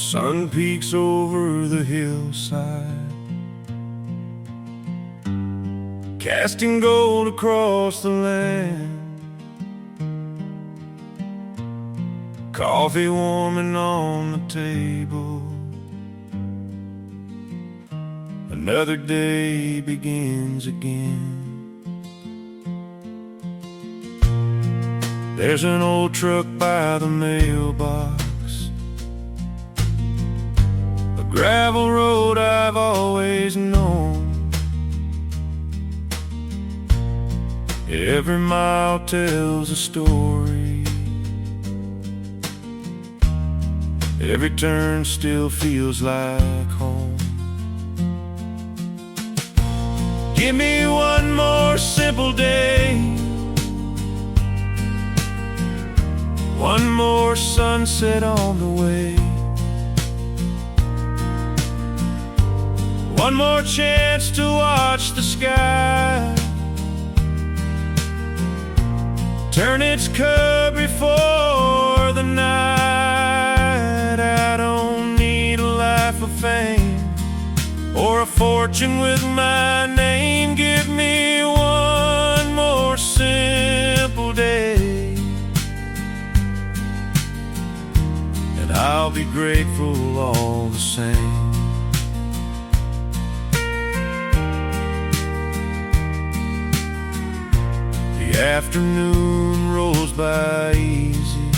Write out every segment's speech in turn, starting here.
sun peeks over the hillside, casting gold across the land. Coffee warming on the table, another day begins again. There's an old truck by the mailbox, a gravel road I've always known. Every mile tells a story, every turn still feels like home. Give me one more simple day, one more sunset on the way, one more chance to watch the sky turn its curve before the night. I don't need a life of fame or a fortune with my name. Give me one more simple day, and I'll be grateful all the same. The afternoon rolls by easy,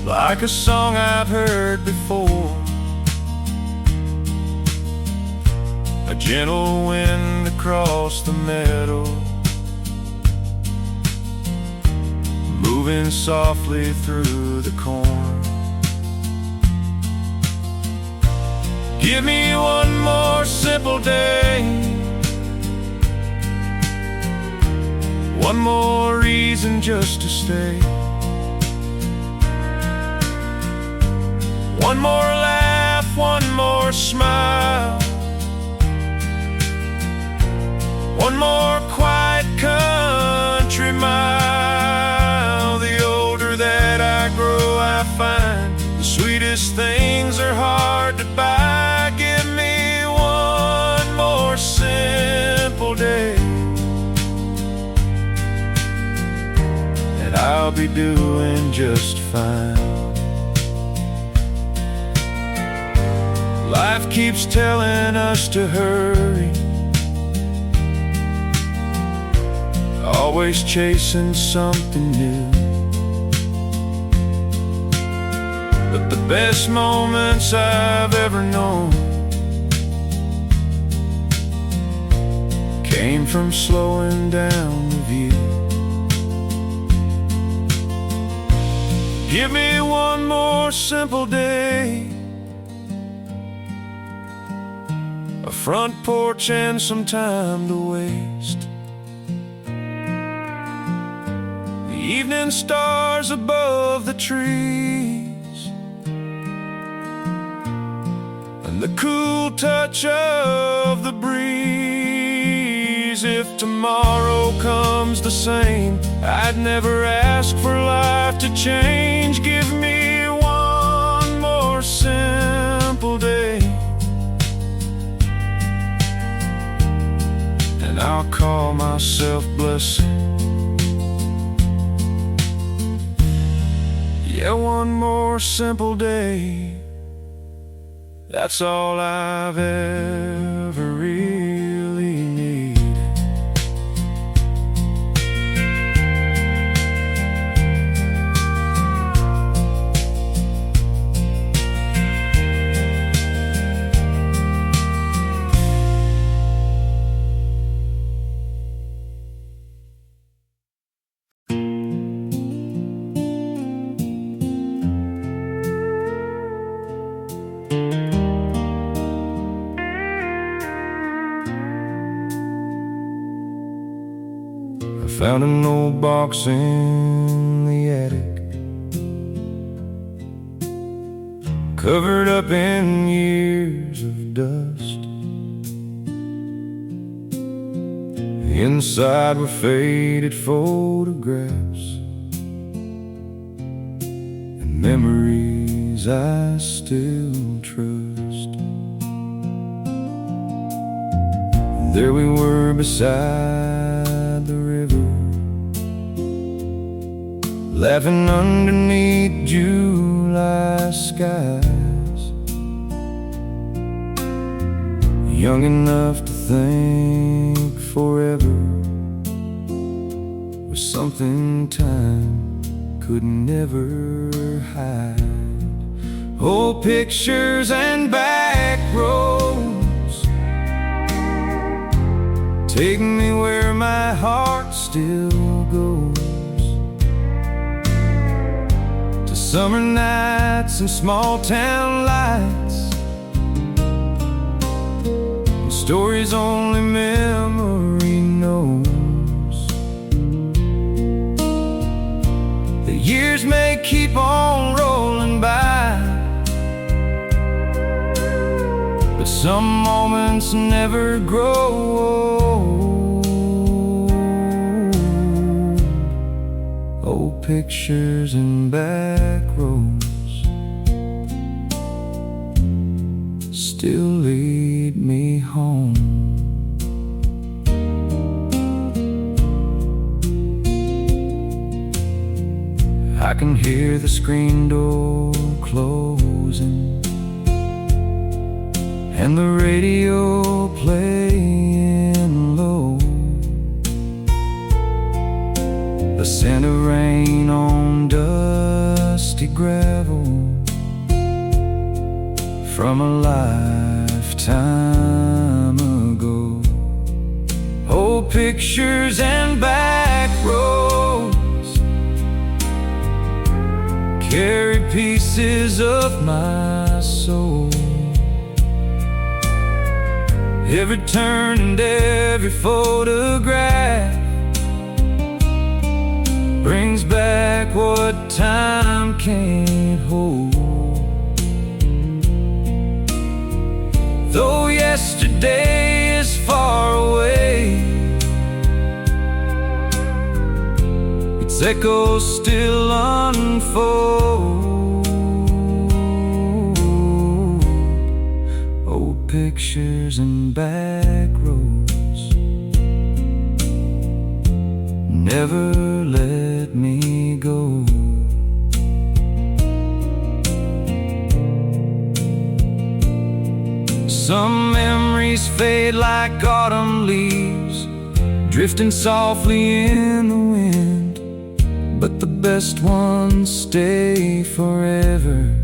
like a song I've heard before. A gentle wind across the meadow, moving softly through the corn. Give me one more simple day, one more reason just to stay, one more laugh, one more smile, one more quiet country mile. The older that I grow, I find the sweetest things are hard to buy. Give me one more simple day, and I'll be doing just fine. Life keeps telling us to hurry, always chasing something new. But the best moments I've ever known came from slowing down the view. Give me one more simple day, a front porch and some time to waste, the evening stars above the trees, and the cool touch of the breeze. If tomorrow comes the same, I'd never ask for life to change. Give me one more simple day, and I'll call myself blessed. Yeah, one more simple day, that's all I've ever really needed. Found an old box in the attic, covered up in years of dust. Inside were faded photographs and memories I still trust. There we were beside the river, laughing underneath July skies, young enough to think forever was something time could never hide. Old pictures and back roads take me where my heart still goes, to summer nights and small town lights, and stories only memory knows. The years may keep on rolling by, but some moments never grow old. Old pictures and back roads still lead me home. I can hear the screen door closing and the radio playing low, the scent of rain on dusty gravel from a lifetime ago. Old pictures and back roads carry pieces of my soul. Every turn and every photograph brings back what time can't hold. Though yesterday is far away, its echoes still unfold. Old pictures and back roads never let me go. Some memories fade like autumn leaves, drifting softly in the wind, but the best ones stay forever,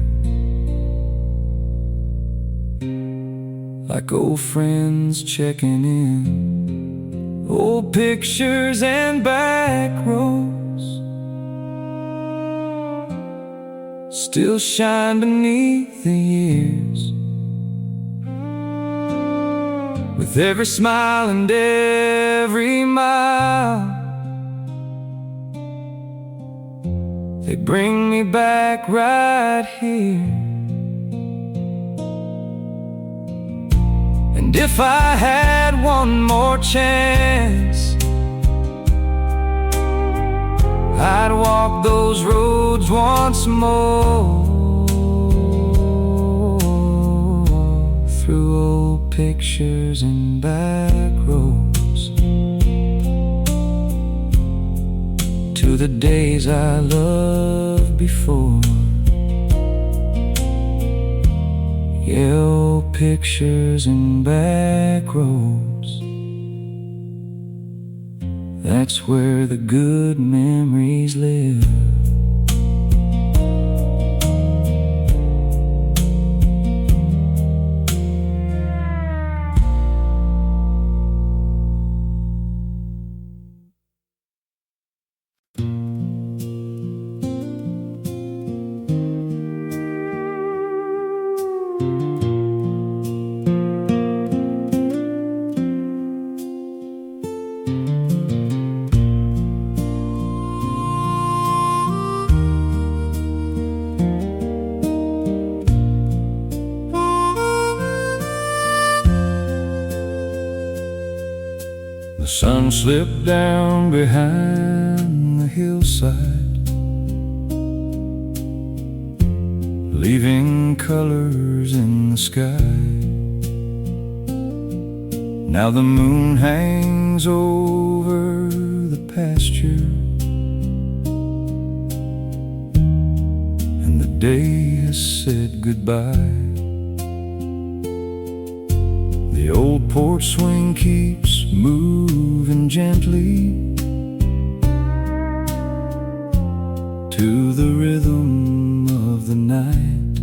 like old friends checking in. Old pictures and back roads still shine beneath the years, with every smile and every mile. They bring me back right here. And if I had one more chance, I'd walk those roads once more, through old pictures and back roads, to the days I loved before. Yeah, old pictures and back roads, that's where the good memories live. The sun slipped down behind the hillside, leaving colors in the sky. Now the moon hangs over the pasture, and the day has said goodbye. The old porch swing keeps moving gently to the rhythm of the night,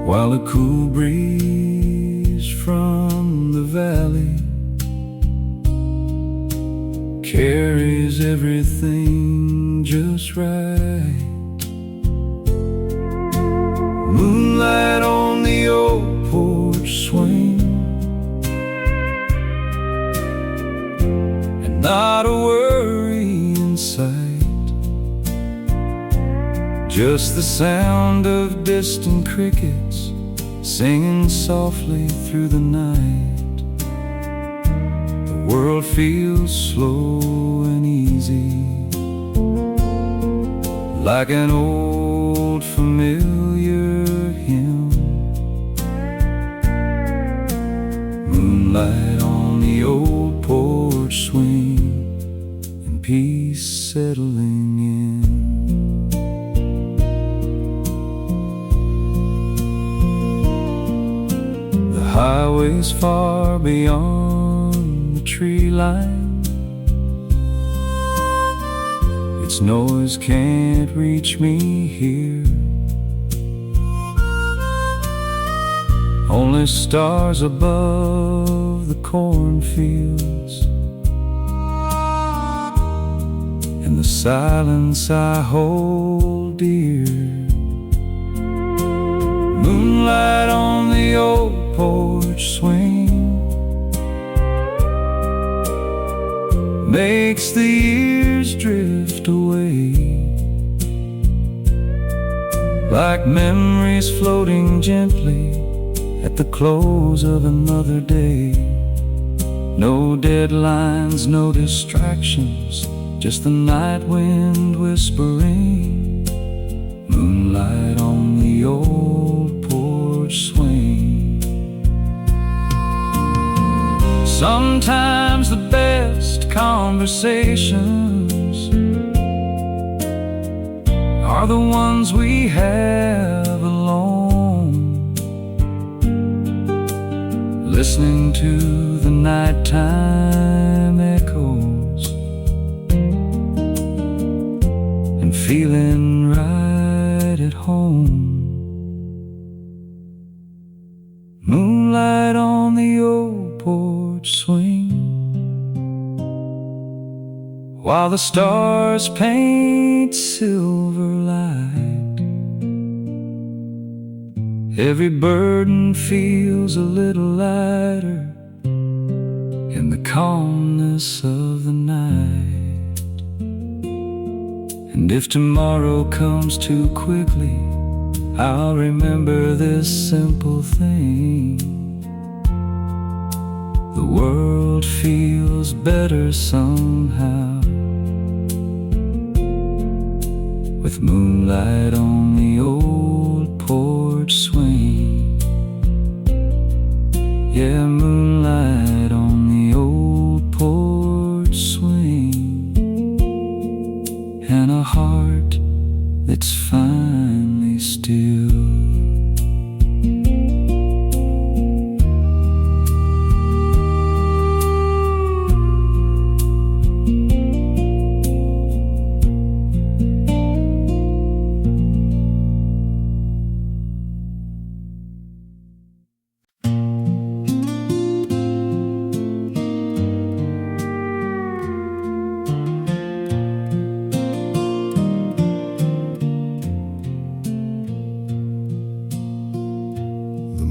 while a cool breeze from the valley carries everything just right. Moonlight on the old porch swing, and not a worry in sight, just the sound of distant crickets singing softly through the night. The world feels slow and easy, like an old familiar hymn. Moonlight on the old porch swing, and peace settling in. The highway's far beyond the tree line, its noise can't reach me here. Only stars above the cornfields, and the silence I hold dear. Moonlight on the old porch swing makes the years drift away, like memories floating gently at the close of another day. No deadlines, no distractions, just the night wind whispering. Moonlight on the old porch swing. Sometimes the best conversations are the ones we have alone, listening to the nighttime echoes and feeling right at home. Moonlight on the old porch swing, while the stars paint silver light. Every burden feels a little lighter in the calmness of the night. And if tomorrow comes too quickly, I'll remember this simple thing: the world feels better somehow with moonlight on the old porch swing. Yeah, moonlight on the old porch swing, and a heart that's finally still.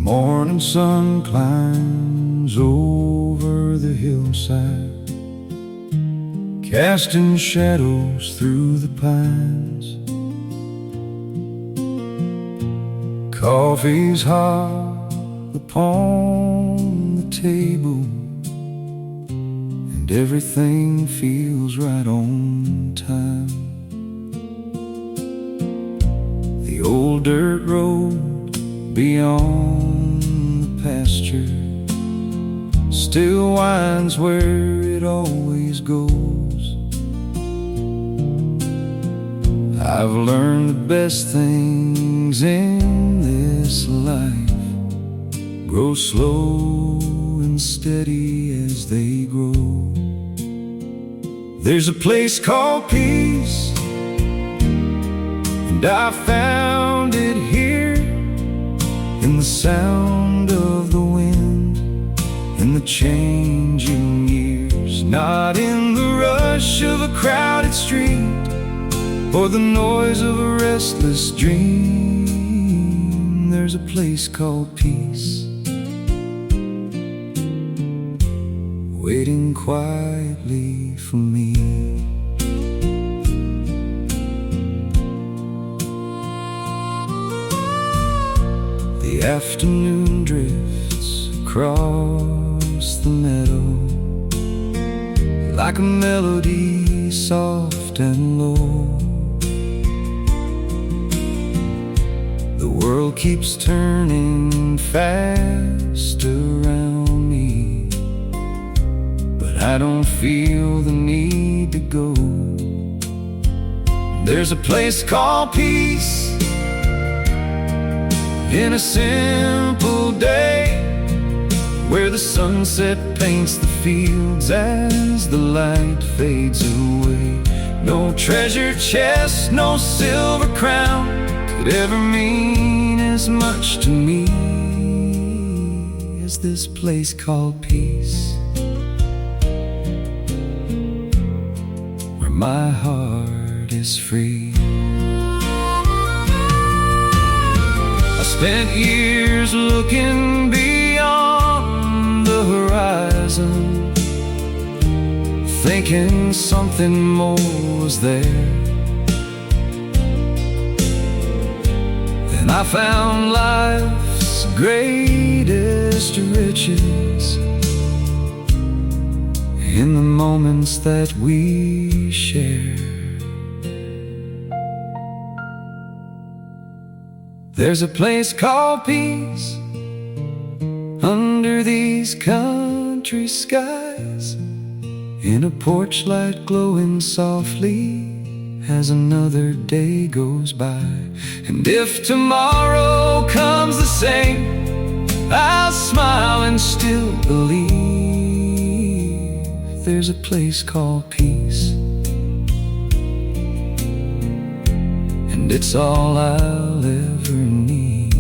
Morning sun climbs over the hillside, casting shadows through the pines. Coffee's hot upon the table, and everything feels right on time. dirt road beyond the pasture still winds where it always goes. I've learned the best things in this life grow slow and steady as they grow. There's a place called peace, and I found it here, in the sound of the wind, in the changing years. Not in the rush of a crowded street or the noise of a restless dream. There's a place called peace, waiting quietly for me. The afternoon drifts across the meadow like a melody soft and low. The world keeps turning fast around me, but I don't feel the need to go. There's a place called peace in a simple day, where the sunset paints the fields as the light fades away. No treasure chest, no silver crown could ever mean as much to me as this place called peace, where my heart is free. I spent years looking beyond the horizon, thinking something more was there. Then I found life's greatest riches in the moments that we share. There's a place called peace under these country skies, in a porch light glowing softly as another day goes by. And if tomorrow comes the same, I'll smile and still believe there's a place called peace, and it's all I'll ever need.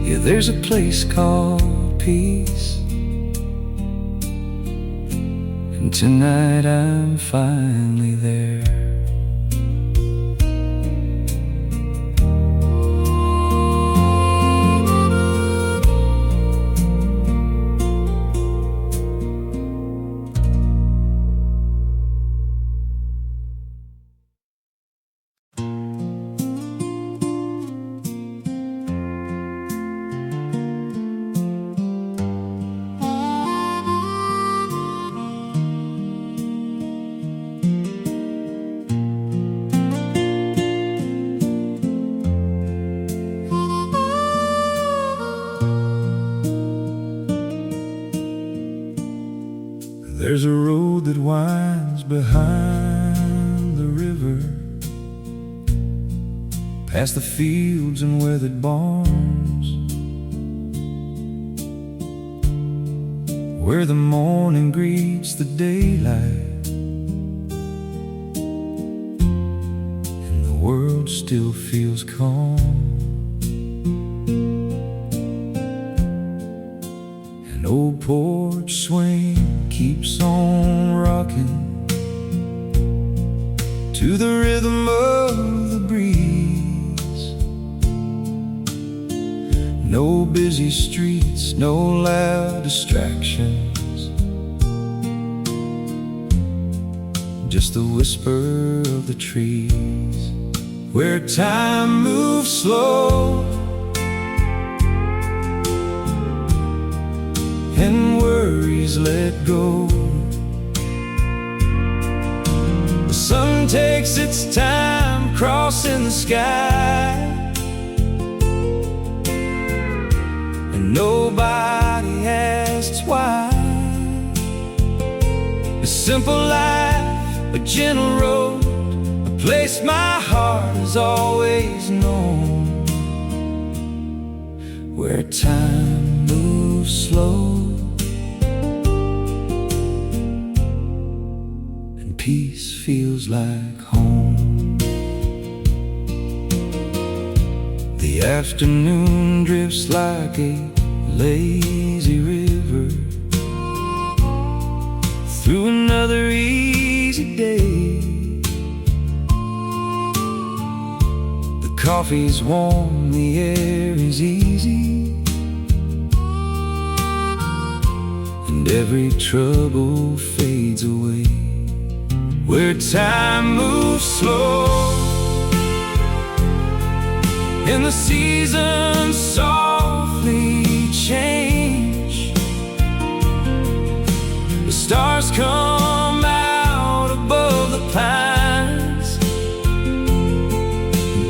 Yeah, there's a place called peace, and tonight I'm finally there. There's a road that winds behind the river, past the fields and weathered barns, where the morning greets the daylight, and the world still feels calm. An old porch swing keeps on rocking to the rhythm of the breeze. No busy streets, no loud distractions, just the whisper of the trees, where time moves slow and worries let go. The sun takes its time crossing the sky, simple life, a gentle road, a place my heart has always known, where time moves slow and peace feels like home. The afternoon drifts like a lazy river through another easy day. The coffee's warm, the air is easy, and every trouble fades away, where time moves slow and the seasons softly change. The stars come out above the pines,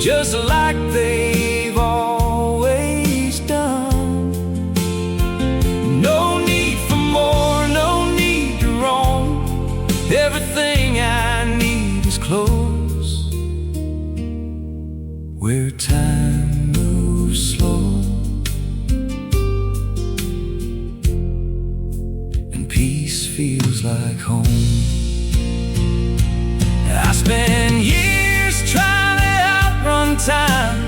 just like they've always done. No need for more, no need to roam. Everything I need is close, where time moves slow and peace feels like home. I spent years trying to outrun time,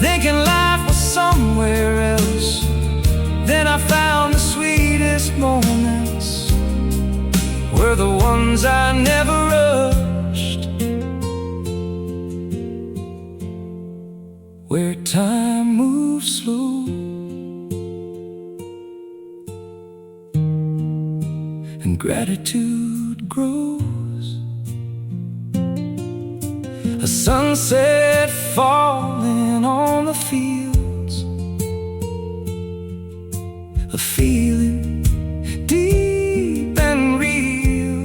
thinking life was somewhere else. Then I found the sweetest moments were the ones I never rushed, where time moves slow and gratitude grows. A sunset falling on the fields, a feeling deep and real.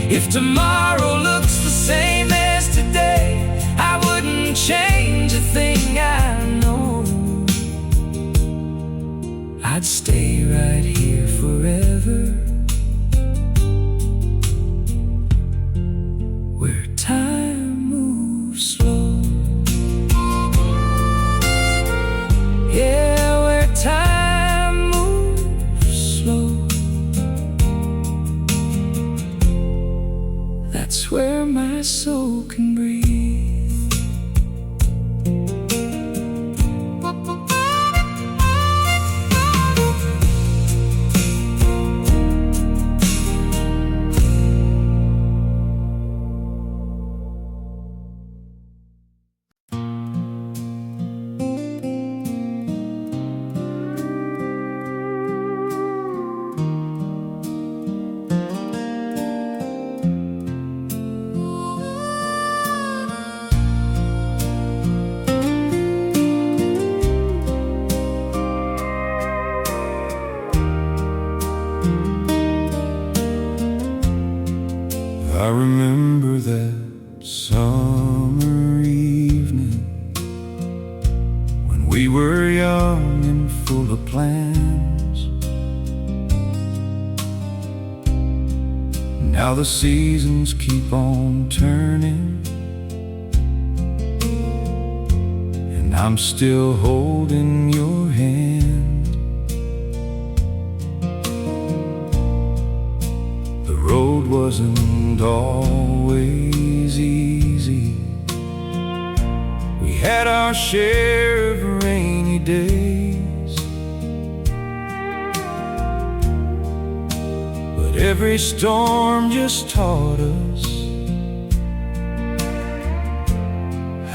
If tomorrow looks the same as today, I wouldn't change a thing, I know. I'd stay right here forever, where time moves slow. Yeah, where time moves slow. That's where my soul can breathe. I remember that summer evening when we were young and full of plans. Now the seasons keep on turning, and I'm still holding your hand. The road wasn't always easy. We had our share of rainy days, but every storm just taught us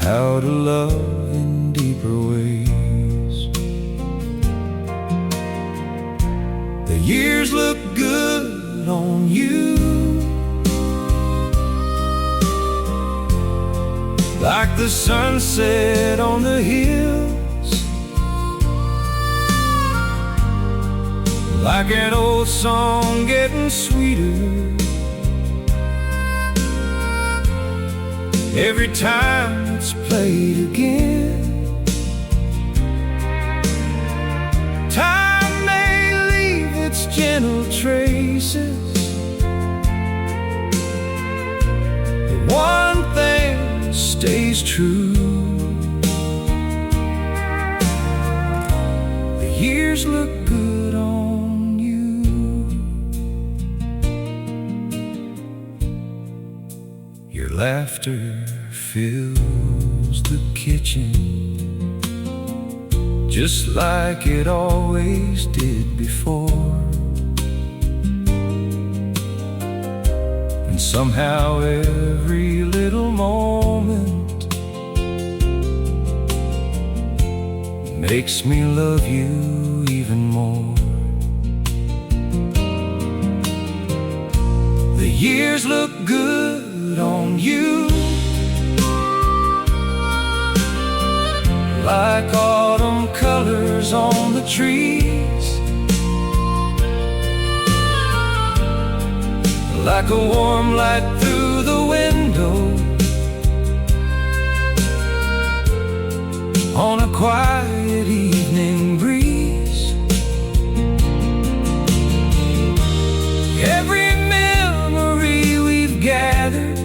how to love in deeper ways. The years look good on you, like the sunset on the hills, like an old song getting sweeter every time it's played again. Time may leave its gentle traces, always true. The years look good on you. Your laughter fills the kitchen just like it always did before. And somehow every little moment makes me love you even more. The years look good on you, like autumn colors on the trees, like a warm light through the window on a quiet evening breeze. Every memory we've gathered,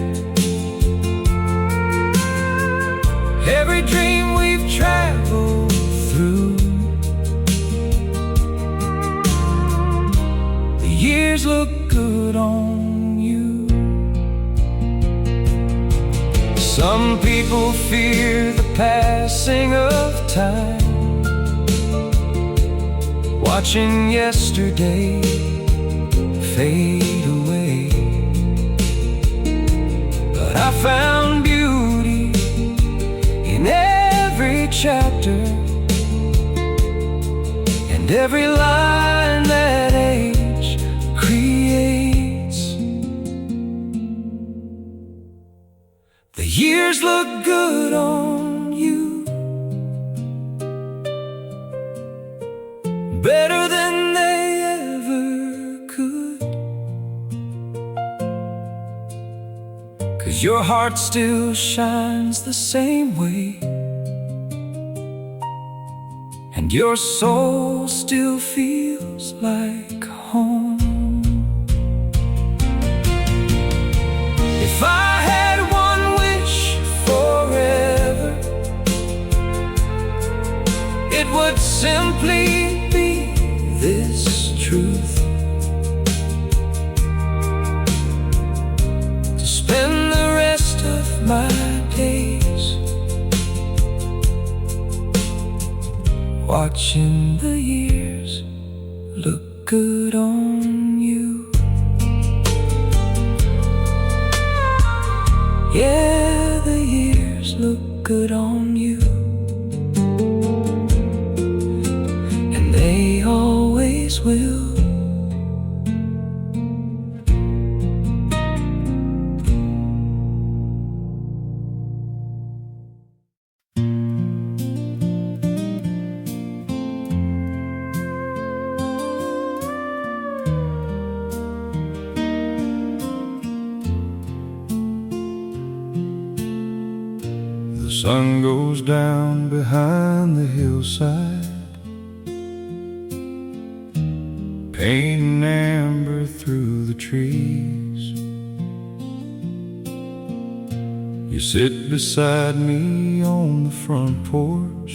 every dream we've traveled through, the years look good on you. Some people fear the passing of time, watching yesterday fade away. But I found beauty in every chapter and every line that age creates. The years look good on you, better than they ever could, 'cause your heart still shines the same way, and your soul still feels like home. If I had one wish forever, it would simply be this truth: to spend the rest of my days watching the years look good on you. Yeah, the years look good on you, and they always will. The sun goes down behind the hillside, painting amber through the trees. You sit beside me on the front porch,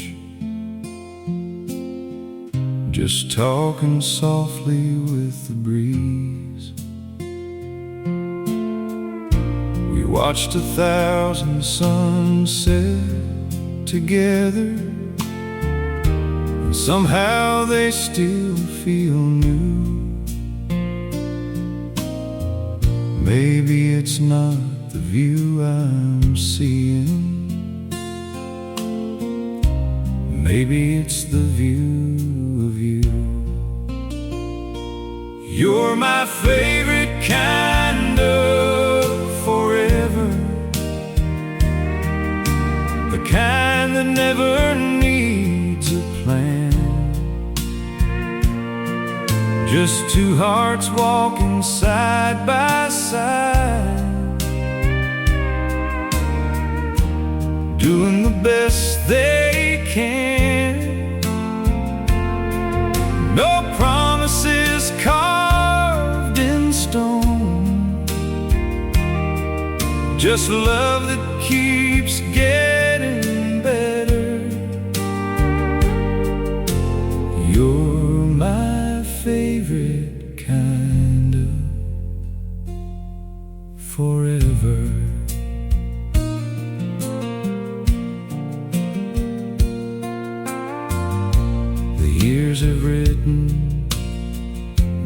just talking softly with the breeze. We watched 1,000 sunsets together, and somehow they still feel new. Maybe it's not the view I'm seeing, maybe it's the view of you. You're my favorite kind of forever, the kind that never needs a plan. Just two hearts walking side by side, doing the best they can. No promises carved in stone, just love that keeps keeps getting better. You're my favorite kind of forever. The years have written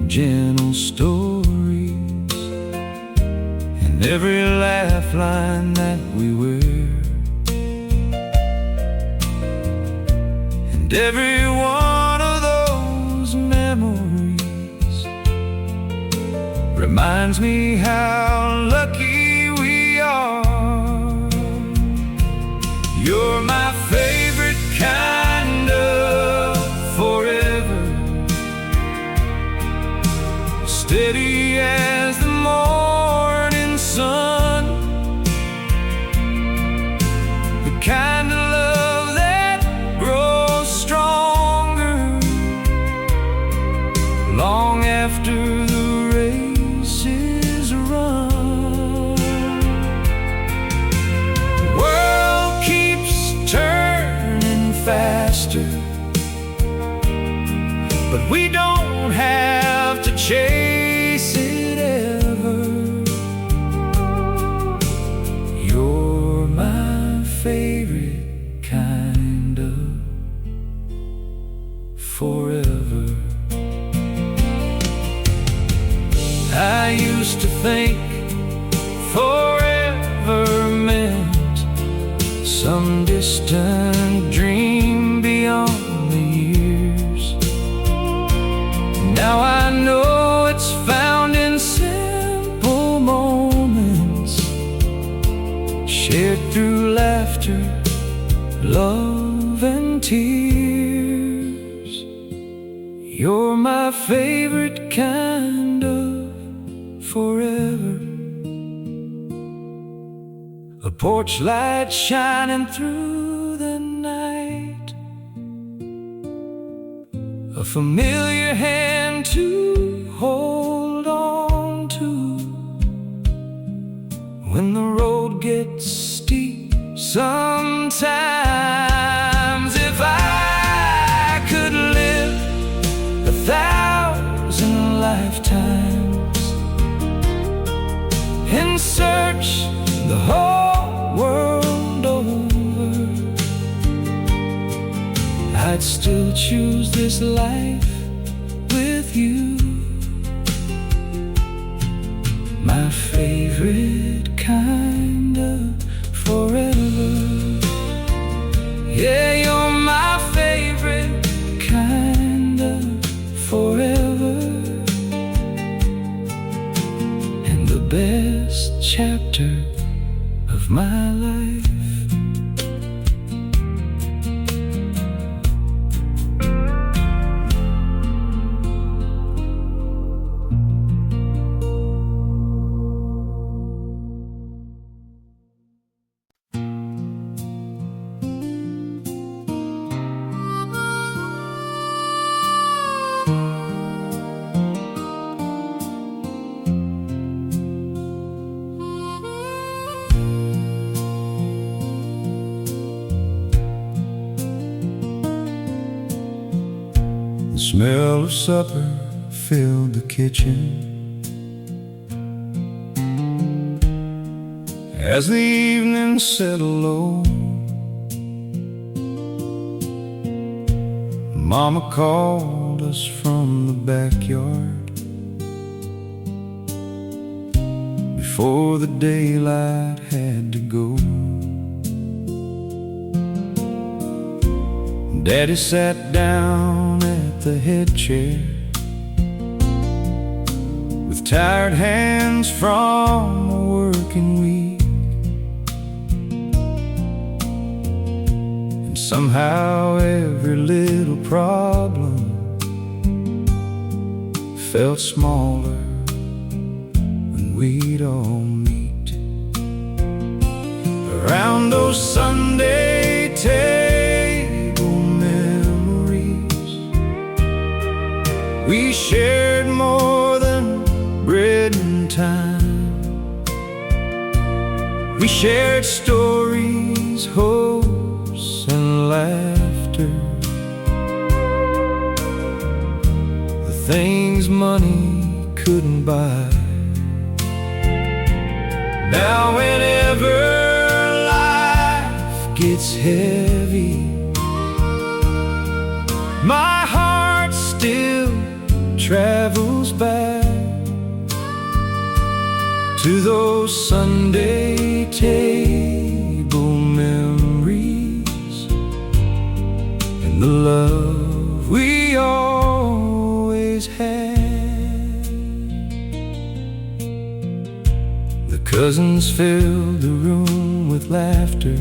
gentle stories, and every laugh line that we wear, and every one of those memories reminds me how lucky we are. You're my favorite kind of forever, steady as the morning sun, the kind of love that grows stronger long after the race is run. The world keeps turning faster, but we don't have to chase it ever. You're my favorite kind of forever. I used to think forever meant some distant dream beyond the years. Now I know it's found in simple moments, shared through laughter, love, and tears. You're my favorite kind of forever, a porch light shining through the night, a familiar hand to hold on to when the road gets steep. Sometimes if I could live 1,000 lifetimes and search the whole world over, I'd still choose this life with you. My favorite kind of forever. Yeah, you're my favorite kind of forever, and the best chapter of my life. The smell of supper filled the kitchen as the evening settled low. Mama called us from the backyard before the daylight had to go. Daddy sat down at the head chair with tired hands from a working week, and somehow every little problem felt smaller when we'd all meet around those Sunday table memories. We shared more than bread and time. We shared stories memories, hopes, and laughter, the things money couldn't buy. Now whenever life gets heavy, my heart still travels back to those Sunday table memories and the love we always had. The cousins filled the room with laughter.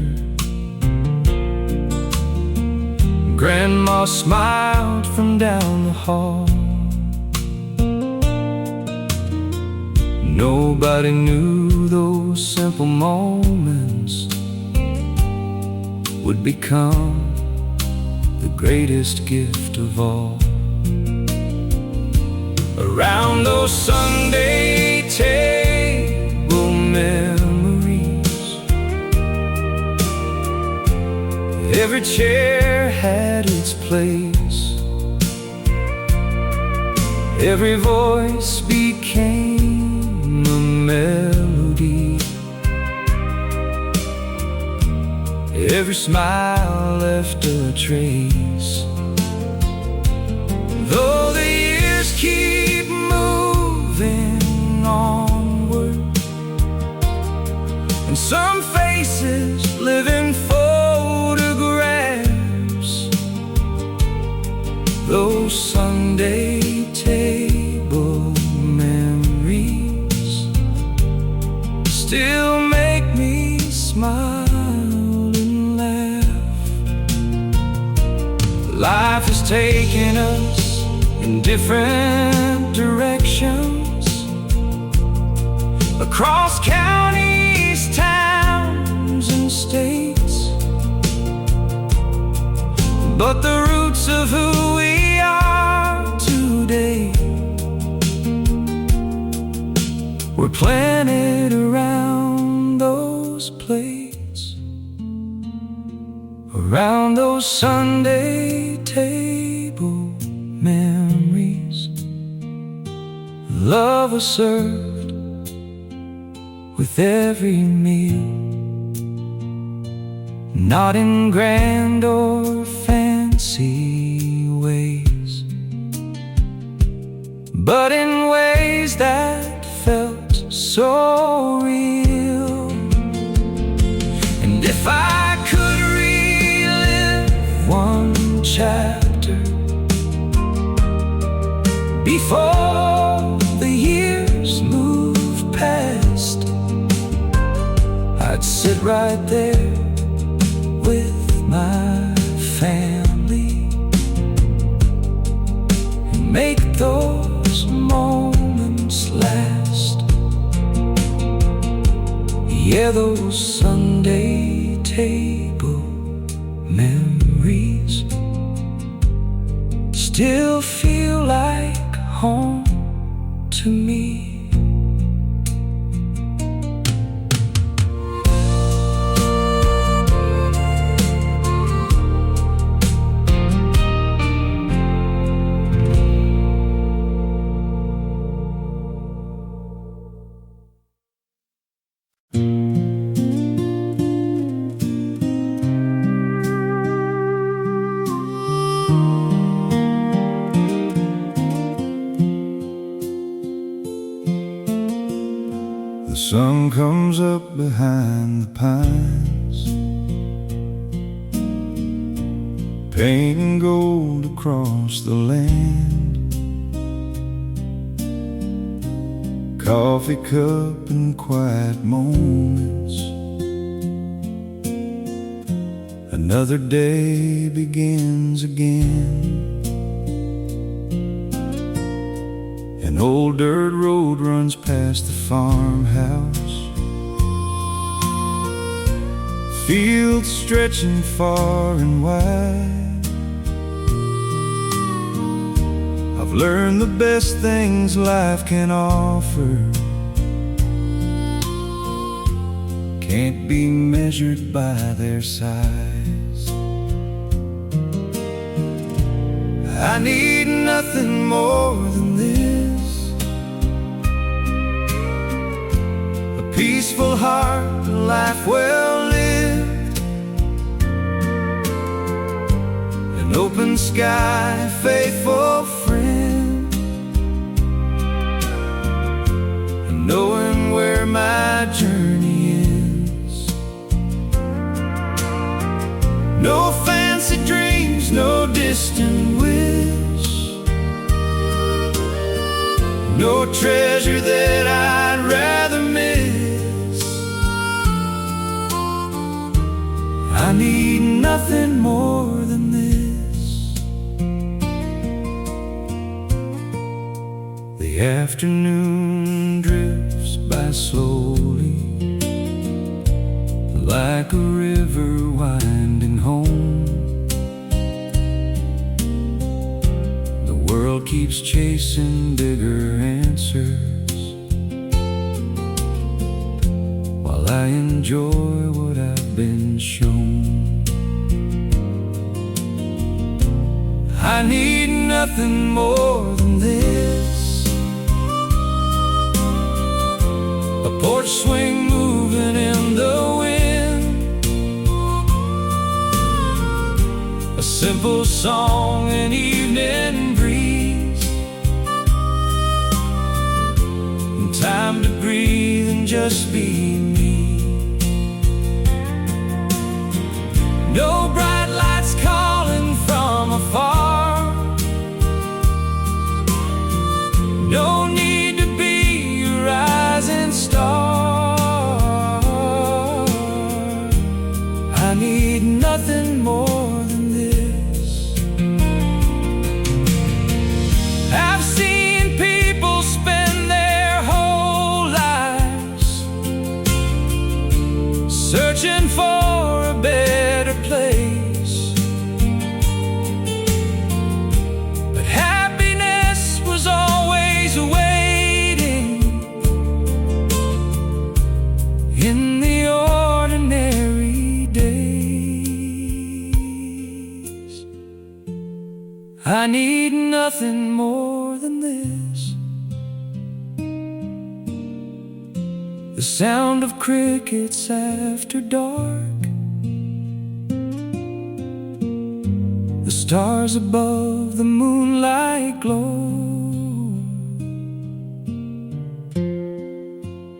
Grandma smiled from down the hall. Nobody knew those simple moments would become the greatest gift of all. Around those Sunday table memories, every chair had its place, every voice became a melody, every smile left a trace. Though the years keep moving onward, and some faces live in photographs, those Sunday table memories still make me smile and laugh. Life has taken us in different directions, across counties, towns, and states, but the roots of who we are today were planted around those plates, around those Sunday table memories. Love was served with every meal, not in grand or fancy ways, but in ways that felt so real. And if I could relive one chapter before the years moved past, I'd sit right there with my family and make those moments last. Yeah, those Sunday table memories still feel like home to me. The sun comes up behind the pines, painting gold across the land. Coffee cup and quiet moments, another day begins again. An old dirt road runs past the farmhouse, fields stretching far and wide. I've learned the best things life can offer can't be measured by their size. I need nothing more than this: a peaceful heart, a life well lived, an open sky, a faithful friend, and knowing where my journey ends. No fancy dreams, no distant wish, no treasure that I'd rather miss. I need nothing more than this. The afternoon drifts by slowly, like a river winding home. The world keeps chasing bigger answers, while I enjoy what I've been shown. I need nothing more than this: a porch swing moving in the wind, a simple song, an evening breeze, and time to breathe and just be me. No bright lights calling from afar, no need to be a rising star. I need nothing more than this. I've seen people spend their whole lives searching for a better place, but happiness was always waiting in the ordinary days. I need nothing more than this: the sound of crickets after dark, the stars above the moonlight glow,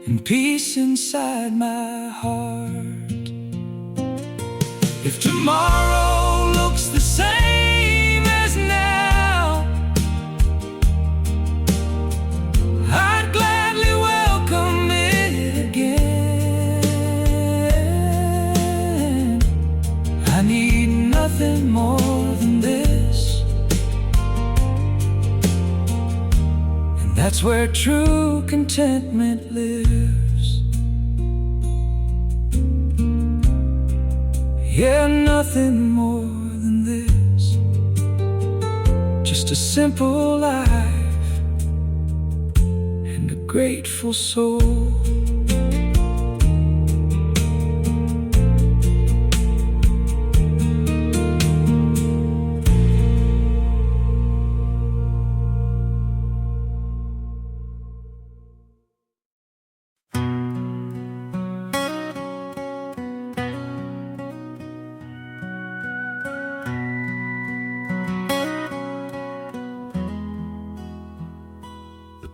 and peace inside my heart. If tomorrow looks the same as now, I'd gladly welcome it again. I need nothing more than this, and that's where true contentment lives. Yeah, nothing more than this, just a simple life and a grateful soul.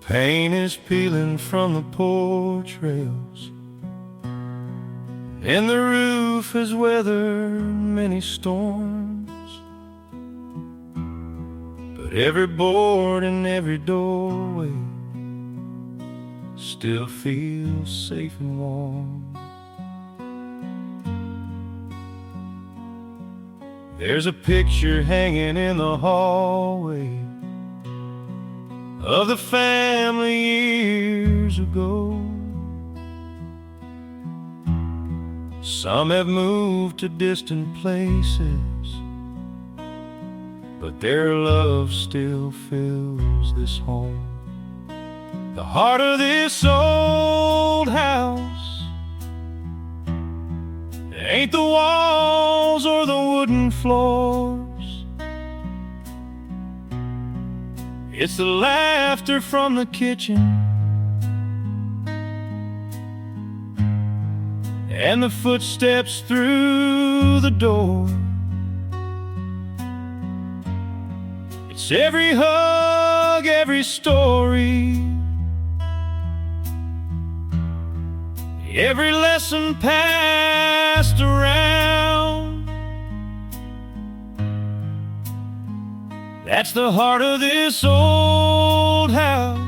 Paint is peeling from the porch rails, and the roof has weathered many storms, but every board and every doorway still feels safe and warm. There's a picture hanging in the hallway of the family years ago. Some have moved to distant places, but their love still fills this home. The heart of this old house ain't the walls or the wooden floors, it's the laughter from the kitchen and the footsteps through the door. It's every hug, every story, every lesson passed around. That's the heart of this old house,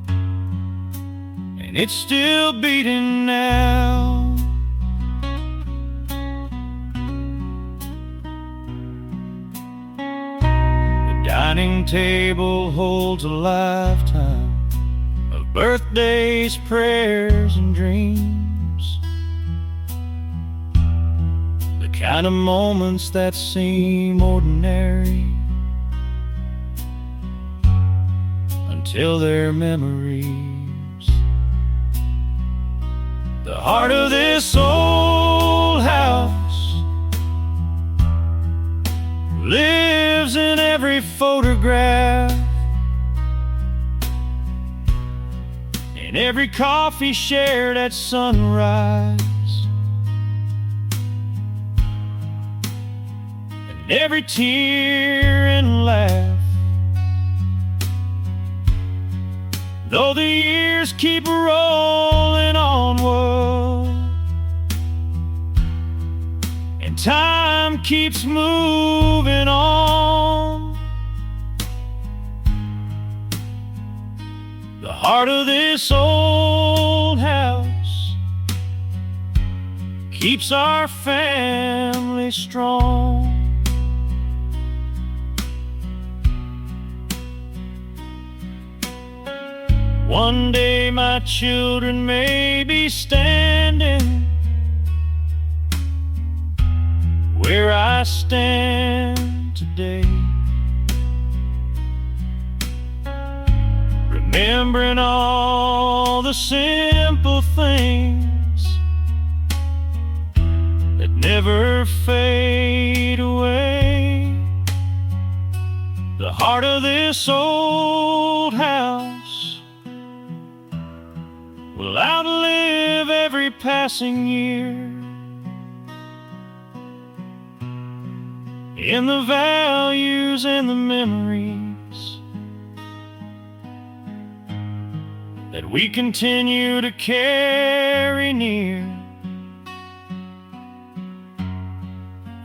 and it's still beating now. The dining table holds a lifetime of birthdays, prayers, and dreams, the kind of moments that seem ordinary until they're memories. The heart of this old house lives in every photograph, in every coffee shared at sunrise, and every tear and laugh. Though the years keep rolling onward and time keeps moving on, the heart of this old house keeps our family strong. One day my children may be standing where I stand today, remembering all the simple things that never fade away. The heart of this old house will outlive every passing year, in the values and the memories that we continue to carry near.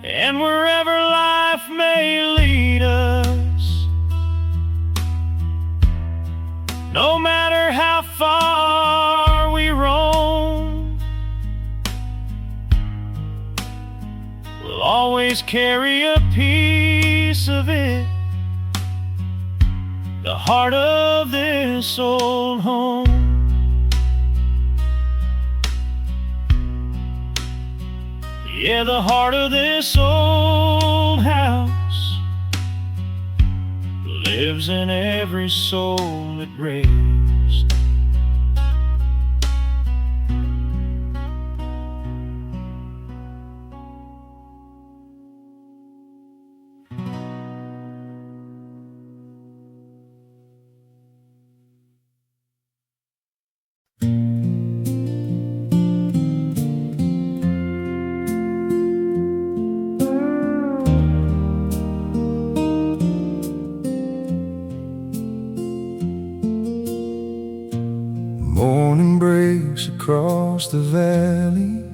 And wherever life may lead us, no matter how far we roam, we'll always carry a piece of it, the heart of this old home. Yeah, the heart of this old house lives in every soul it raised. Morning breaks across the valley,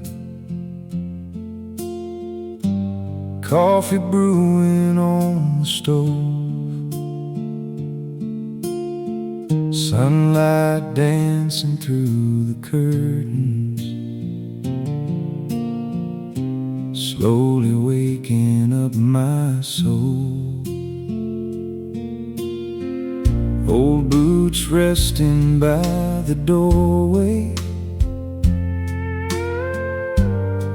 coffee brewing on the stove, sunlight dancing through the curtains, slowly waking up my soul. Old boots resting by the doorway,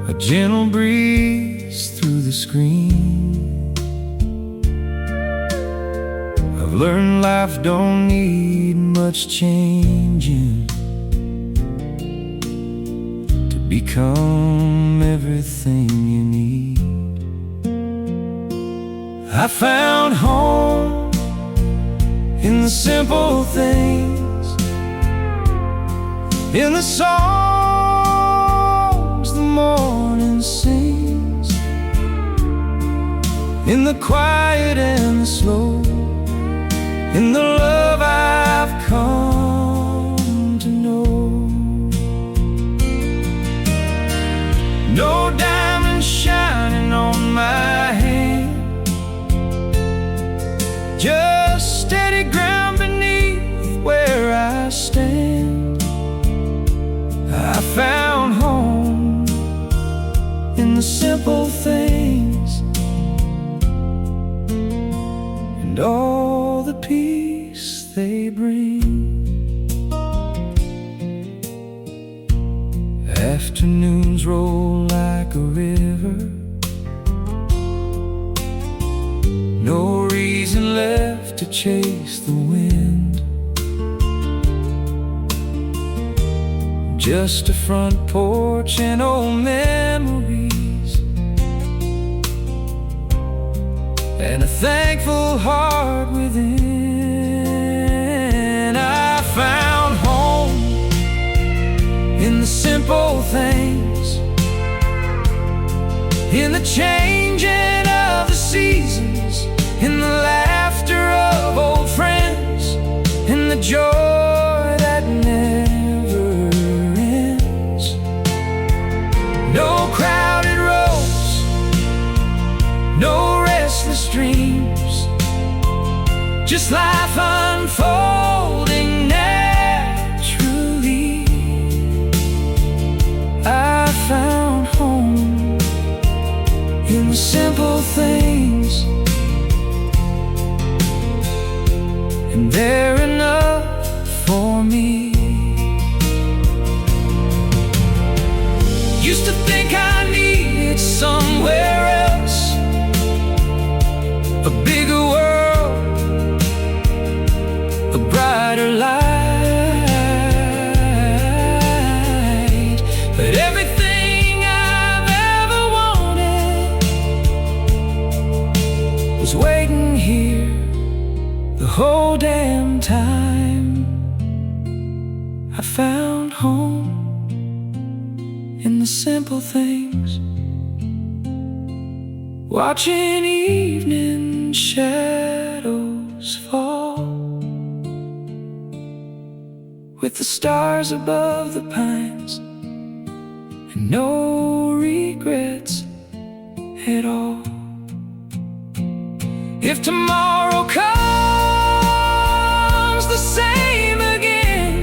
a gentle breeze through the screen. I've learned life don't need much changing to become everything you need. I found home in the simple things, in the songs the morning sings, in the quiet and the slow, in the love I've come to know. No diamonds shining on my hand, just steady ground beneath where I stand. I found home in the simple things, and all the peace they bring. Afternoons roll like a river, no reason left to chase the wind, just a front porch and old memories, and a thankful heart within. I found home in the simple things, in the changing of the seasons, in the laughter of old friends, in the joy that never ends. No crowded roads, no restless dreams, just life unfolding naturally. I found home in the simple things, and they're enough for me. Used to think I needed somewhere else, a bigger world, a brighter light, but everything I've ever wanted was waiting here the whole damn time. I found home in the simple things, watching evening shadows fall, with the stars above the pines, and no regrets at all. If tomorrow comes the same again,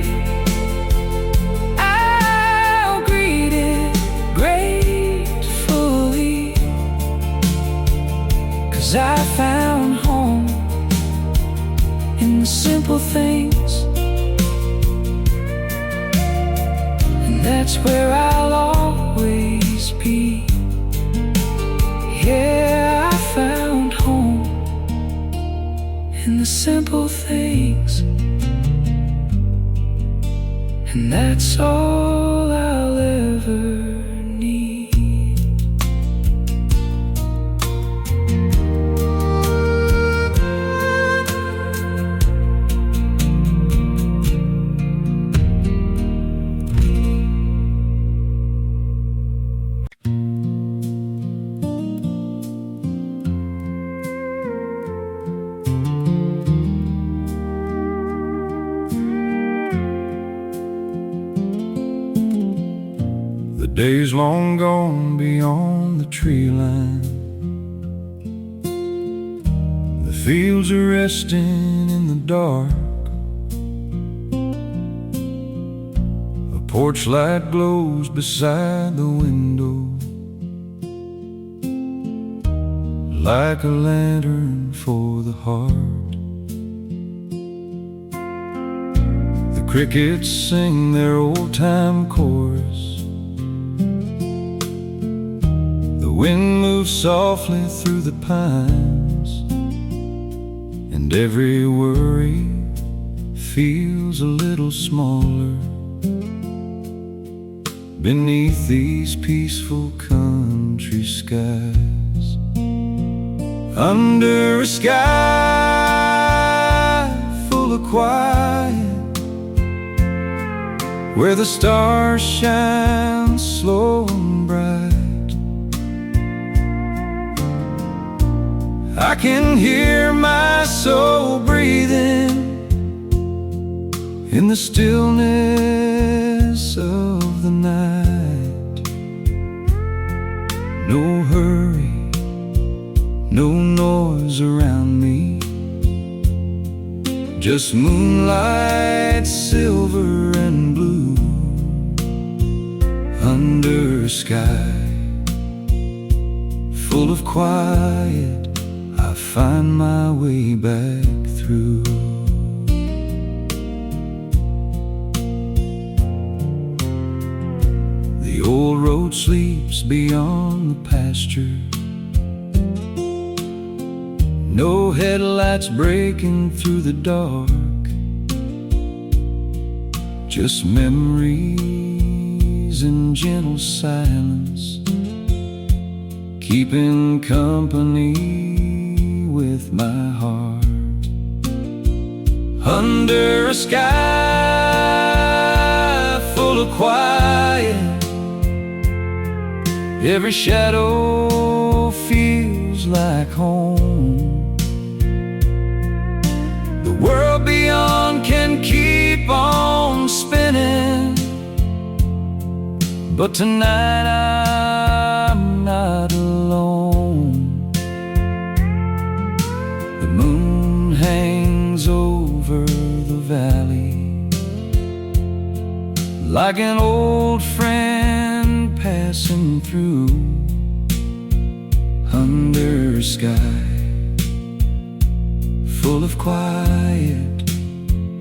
I'll greet it gratefully, 'cause I found home in the simple things, and that's where I'll always be. Yeah, I found home in the simple things, and that's all I'll ever need. The days long gone beyond the tree line, the fields are resting in the dark, a porch light glows beside the window, like a lantern for the heart. The crickets sing their old-time chorus, the wind moves softly through the pines, and every worry feels a little smaller beneath these peaceful country skies, under a sky full of quiet, where the stars shine slow and bright. I can hear my soul breathing in the stillness of the night. No hurry, no noise around me, just moonlight, silver and blue, under a sky full of quiet. I find my way back through. The old road sleeps beyond the pasture, no headlights breaking through the dark, just memories in gentle silence, keeping company with my heart. Under a sky full of quiet, every shadow feels like home. The world beyond can keep on spinning, but tonight I'm not alone. The moon hangs over the valley like an old friend passing through, under a sky full of quiet,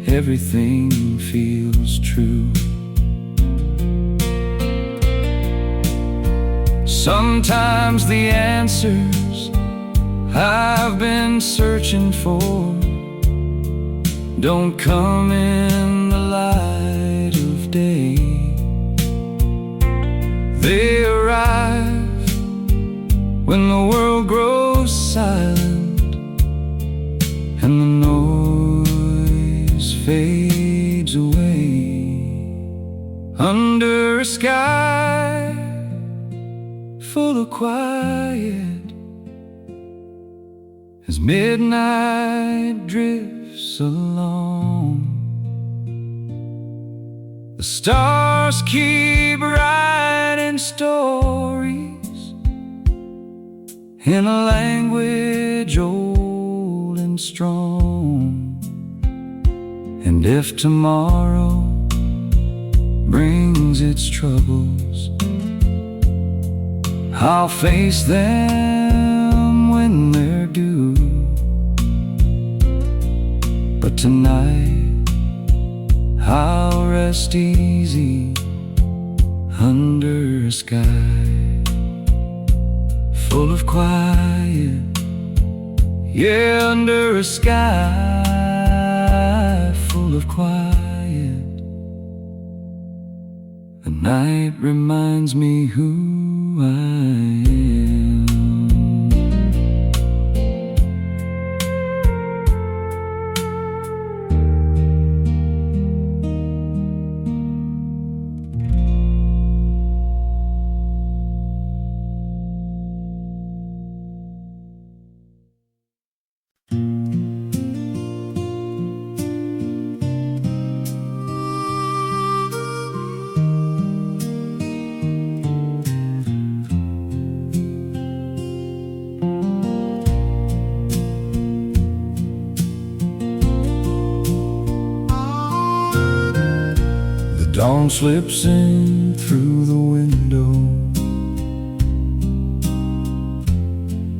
everything feels true. Sometimes the answers I've been searching for don't come in the light of day. They arrive when the world grows silent and the noise fades away. Under a sky full of quiet, as midnight drifts along, the stars keep writing stories in a language old and strong. And if tomorrow brings its troubles, I'll face them when they're due. But tonight I'll rest easy under a sky full of quiet. Yeah, under a sky full of quiet. The night reminds me who I am. Dawn slips in through the window,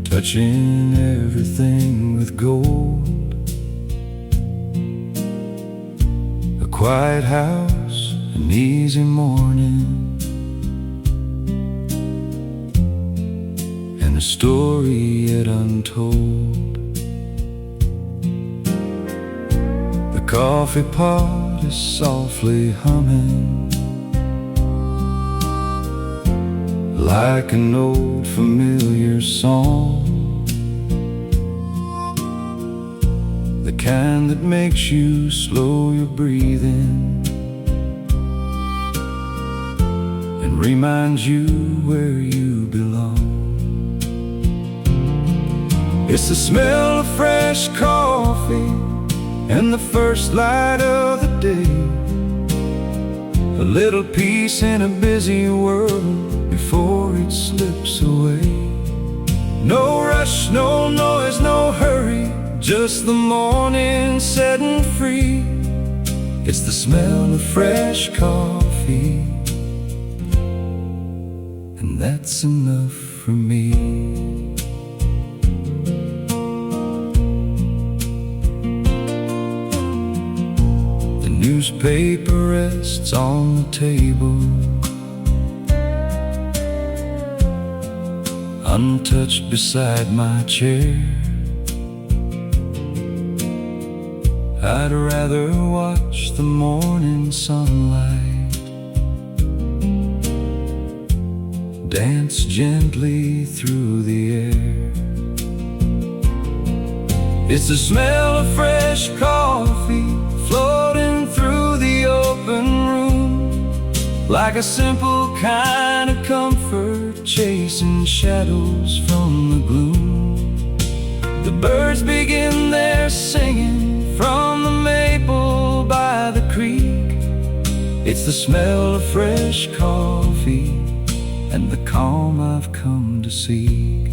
touching everything with gold. A quiet house, an easy morning, and a story yet untold. The coffee pot is softly humming, like an old familiar song, the kind that makes you slow your breathing and reminds you where you belong. It's the smell of fresh coffee and the first light of the day, a little peace in a busy world before it slips away. No rush, no noise, no hurry, just the morning setting free. It's the smell of fresh coffee, and that's enough for me. The newspaper rests on the table, untouched beside my chair. I'd rather watch the morning sunlight dance gently through the air. It's the smell of fresh coffee floating through the open room, like a simple kind of comfort chasing shadows from the gloom. The birds begin their singing from the maple by the creek. It's the smell of fresh coffee and the calm I've come to seek.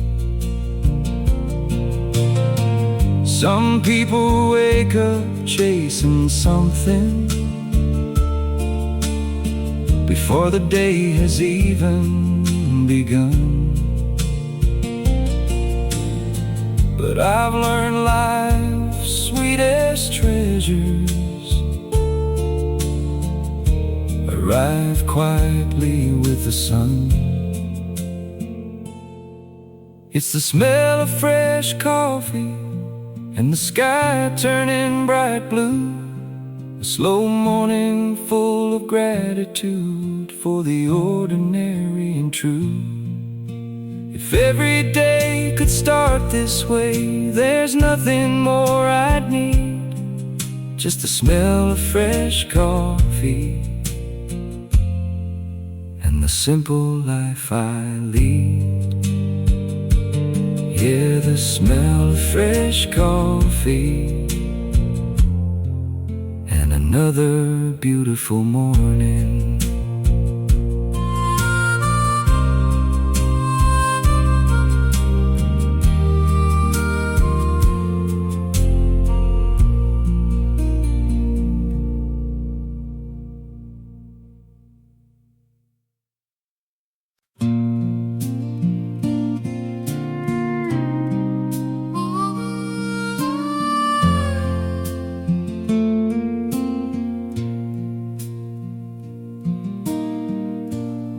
Some people wake up chasing something before the day has even begun, but I've learned life's sweetest treasures arrive quietly with the sun. It's the smell of fresh coffee and the sky turning bright blue, a slow morning full of gratitude for the ordinary and true. If every day could start this way, there's nothing more I'd need, just the smell of fresh coffee and the simple life I lead. Yeah, the smell of fresh coffee and another beautiful morning.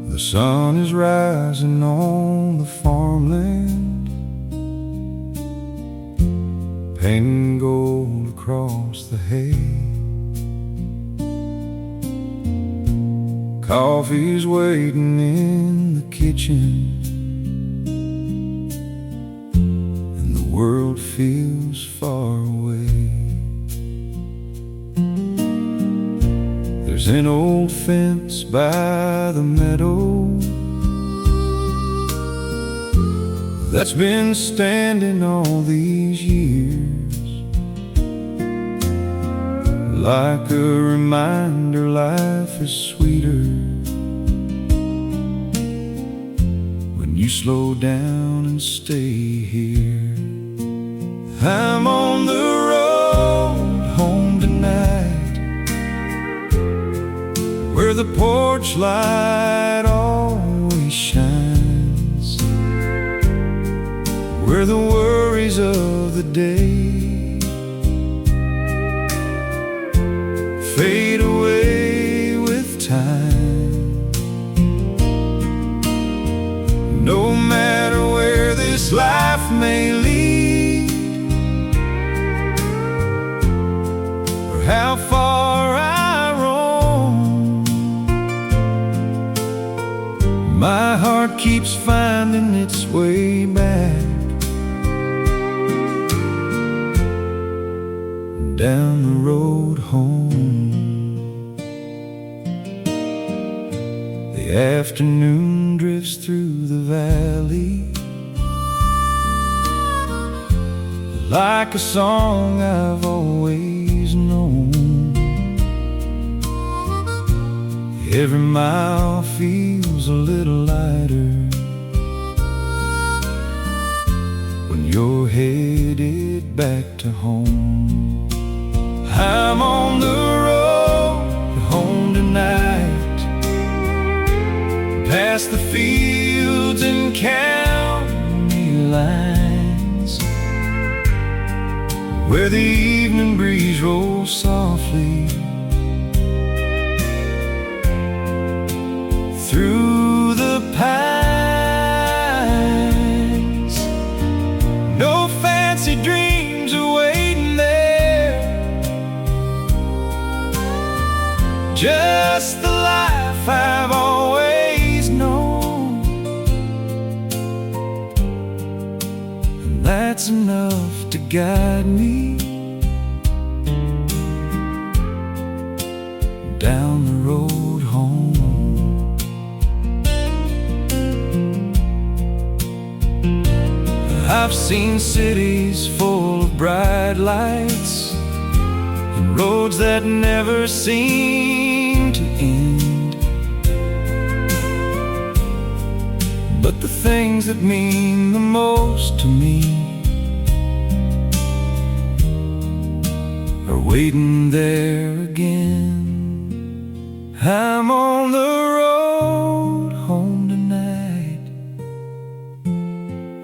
The sun is rising on the farmland, painting gold across the hay. Coffee's waiting in the kitchen, and the world feels far away. There's an old fence by the meadow that's been standing all these years, like a reminder life is sweeter when you slow down and stay here. I'm on the road home tonight, where the porch light always shines, where the worries of the day fade away with time. No matter where this life may lead, or how far I roam, my heart keeps keeps finding its way back down the road home. The afternoon drifts through the valley like a song I've always known. Every mile feels a little lighter when you're headed back to home. I'm on the road home tonight, past the fields and county lines, where the evening breeze rolls softly through the pines. No fancy dreams are waiting there, just the life I've always known. And that's enough to guide me down the road home. I've seen cities full of bright lights and roads that never seem to end, but the things that mean the most to me are waiting there again. I'm on the road home tonight,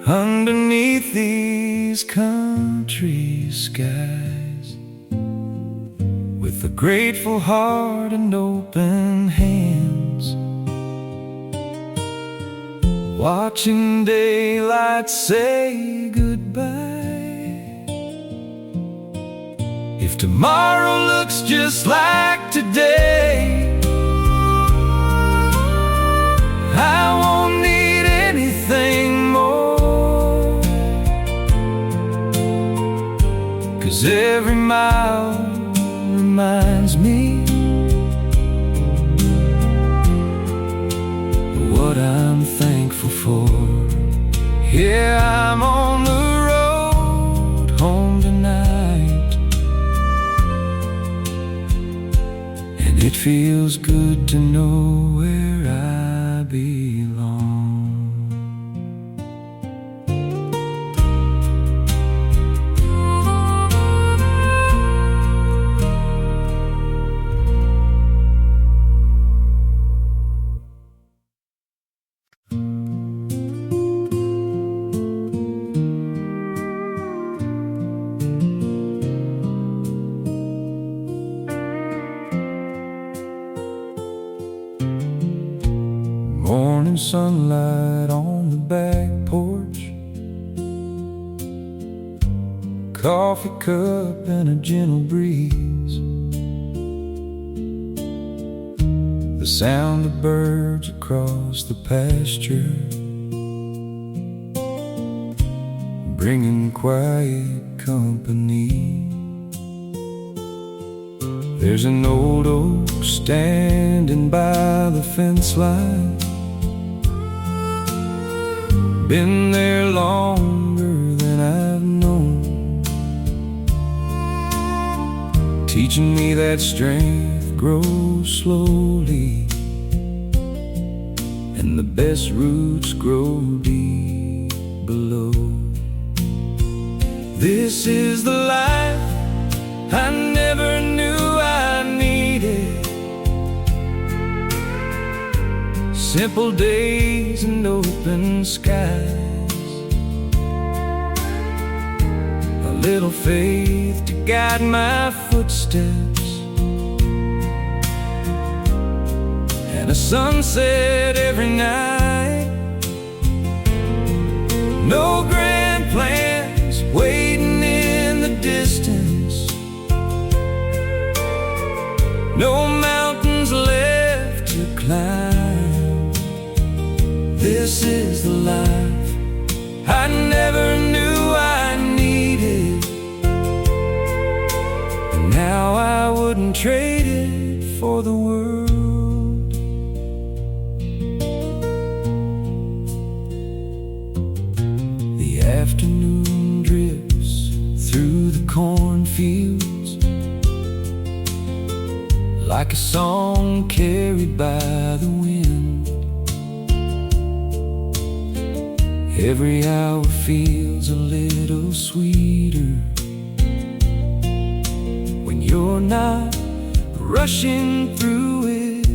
underneath these country skies, with a grateful heart and open hands, watching daylight say goodbye. If tomorrow looks just like today, I won't need anything more, 'cause every mile reminds me of what I'm thankful for. Yeah, I'm on the road home tonight, and it feels good to know where I belong. Morning sunlight on the back porch, coffee cup and a gentle breeze, the sound of birds across the pasture, bringing quiet company. There's an old oak standing by the fence line, been there longer than I've known, teaching me that strength grows slowly, and the best roots grow deep below. This is the life I never knew I needed, simple days and open skies, a little faith to guide my footsteps, and a sunset every night. No grand plans waiting in the distance, no mountains left to climb. This is drifts through the cornfields, like a song carried by the wind. Every hour feels a little sweeter when you're not rushing through it.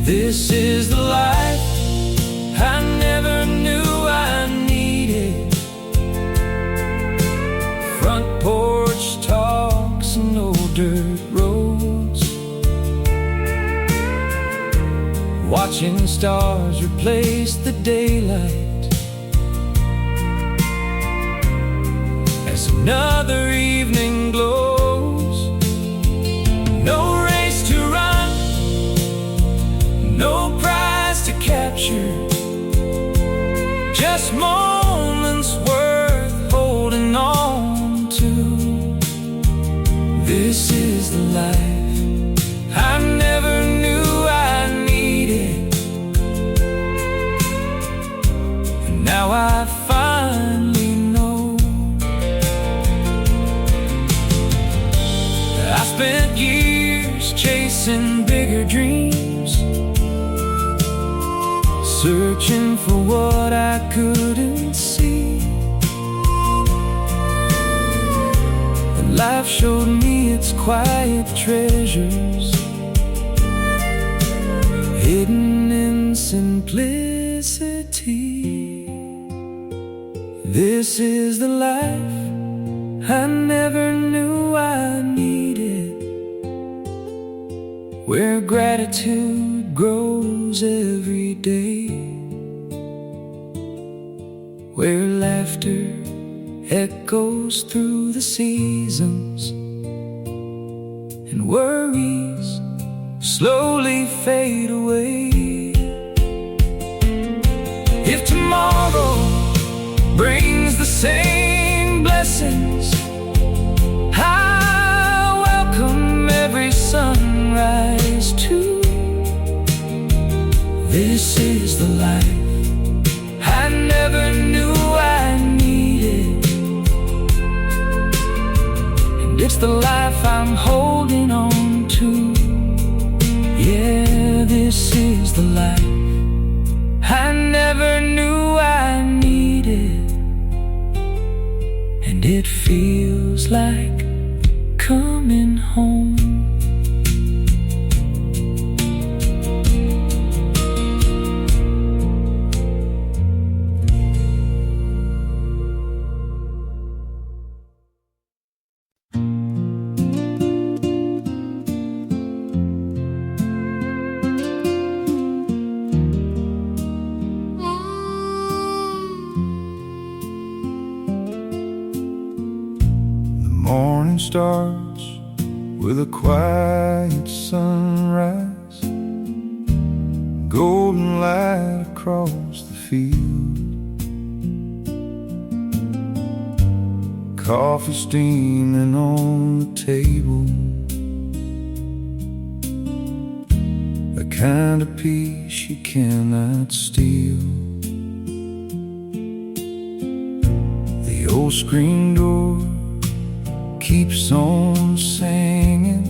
This is the life I never knew I needed. Front porch talks and old dirt roads, watching stars replace the daylight as another evening glows. No race to run, no prize to capture, just moments worth holding on to. This is the life I never knew I needed, and now I finally know. I spent years chasing bigger dreams, searching for what I couldn't see, and life showed me its quiet treasures, hidden in simplicity. This is the life I never knew I needed, where gratitude grows every day, where laughter echoes through the seasons, and worries slowly fade away. If tomorrow brings the same blessings, I welcome every sunrise too. This is the life I never knew I needed, and it's the life I'm holding on to. Yeah, this is the life I never knew I needed, and it feels like coming home. Morning starts with a quiet sunrise, golden light across the field, coffee steaming on the table, the kind of peace you cannot steal. The old screen door keeps on singing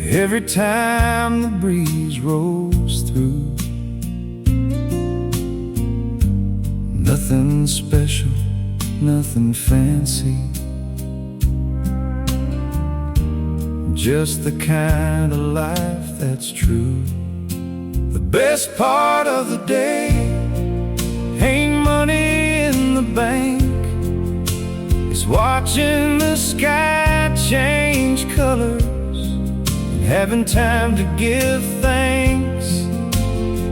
every time the breeze rolls through. Nothing special, nothing fancy, just the kind of life that's true. The best part of the day ain't money in the bank, watching the sky change colors and having time to give thanks.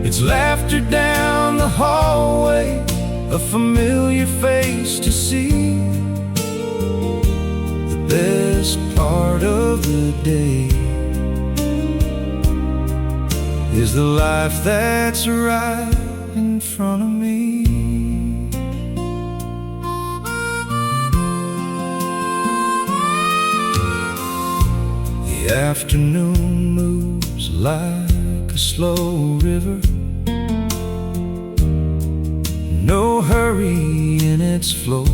It's laughter down the hallway, a familiar face to see. The best part of the day is the life that's right in front of me. The afternoon moves like a slow river, no hurry its flow.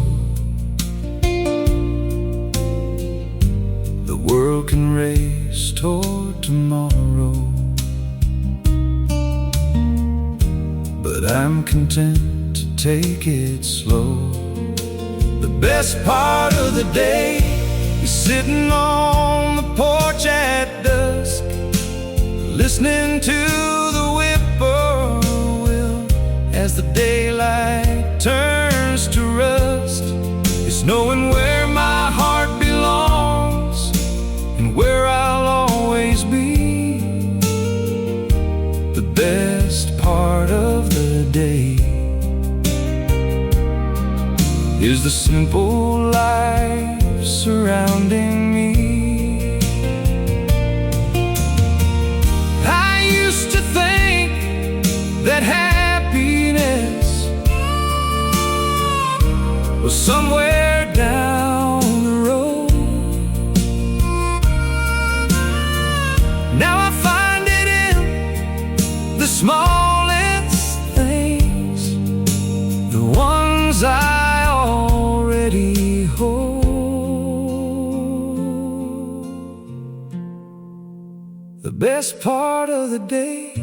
The world can race toward tomorrow, but I'm content to take it slow. The best part of the day is sitting on the porch at dusk, listening to the whippoorwill as the daylight turns to rust. It's knowing where my heart belongs and where I'll always be. The best part of the day is the simple life surrounding me. I used to think that happiness was somewhere down the road. Now I find it in the smallest things, the ones I already hold. The best part of the day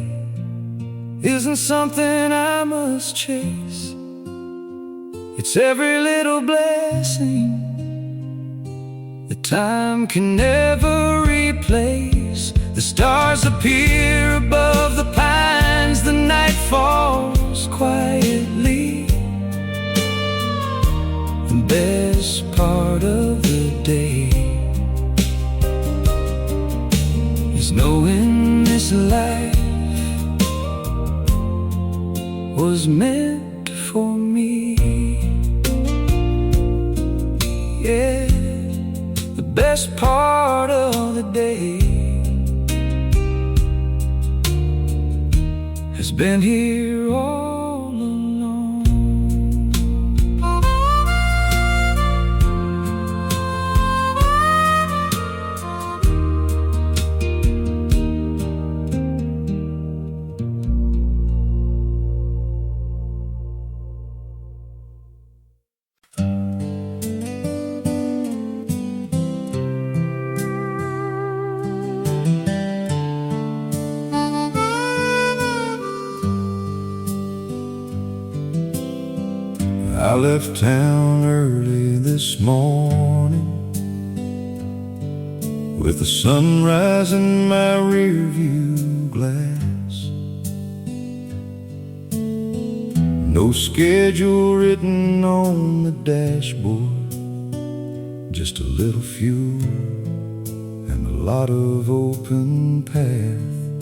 isn't something I must chase. It's every little blessing that time can never replace. The stars appear above the pines, the night falls quietly. The best part of the day is knowing this life was meant for me. Yeah, the best part of the day has been here all along. I left town early this morning with the sunrise in my rearview glass. No schedule written on the dashboard, just a little fuel and a lot of open path.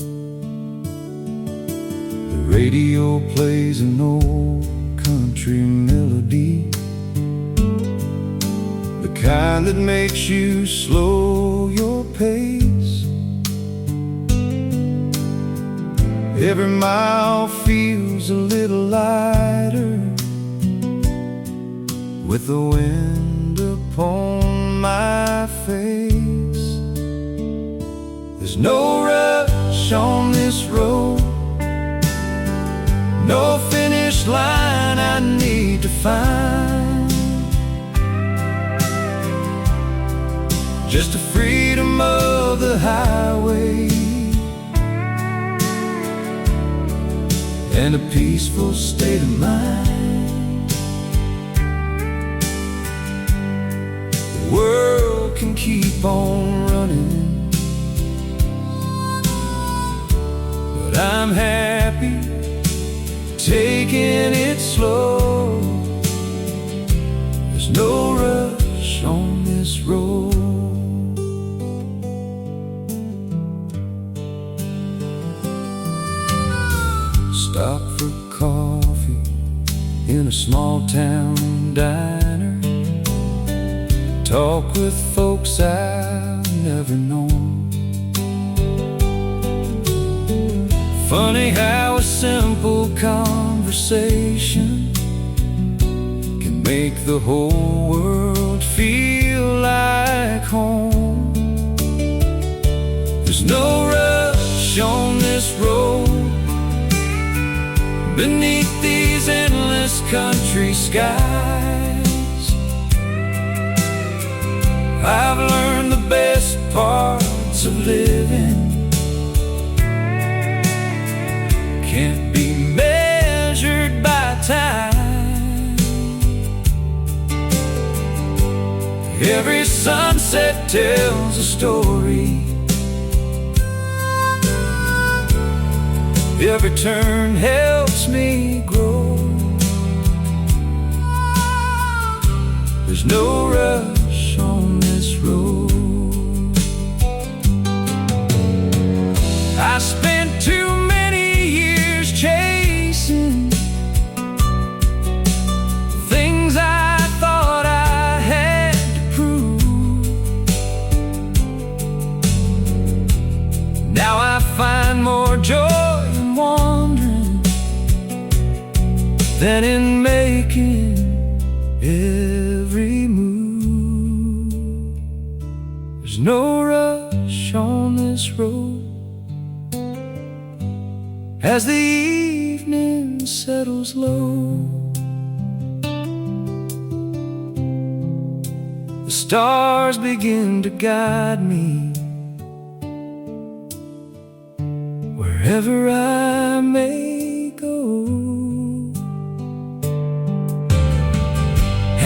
The radio plays an old country melody, the kind that makes you slow your pace. Every mile feels a little lighter with the wind upon my face. There's no rush on this road, no finish line I need to find, just the freedom of the highway and a peaceful state of mind. The world can keep on running, but I'm happy taking it slow. There's no rush on this road. Stop for coffee in a small town diner, talk with folks I've never known. Funny how a simple conversation can make the whole world feel like home. There's no rush on this road, beneath these endless country skies. I've learned the best parts of living can't be measured by time. Every sunset tells a story. Every turn helps me grow. There's no rush on this road. I spent too many years chasing things I thought I had to prove. Now I find more joy in wandering than in making every move. There's no rush on this road. As the evening settles low, the stars begin to guide me wherever I may go.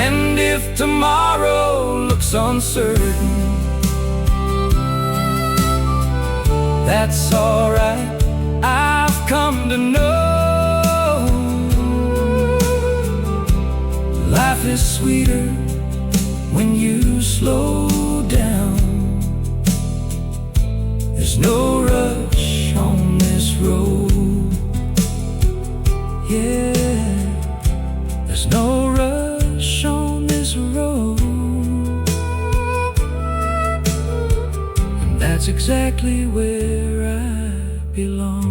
And if tomorrow looks uncertain, that's alright. I've come to know life is sweeter when you slow down. There's no rush on this road. Yeah, there's no rush on this road. And that's exactly where I belong.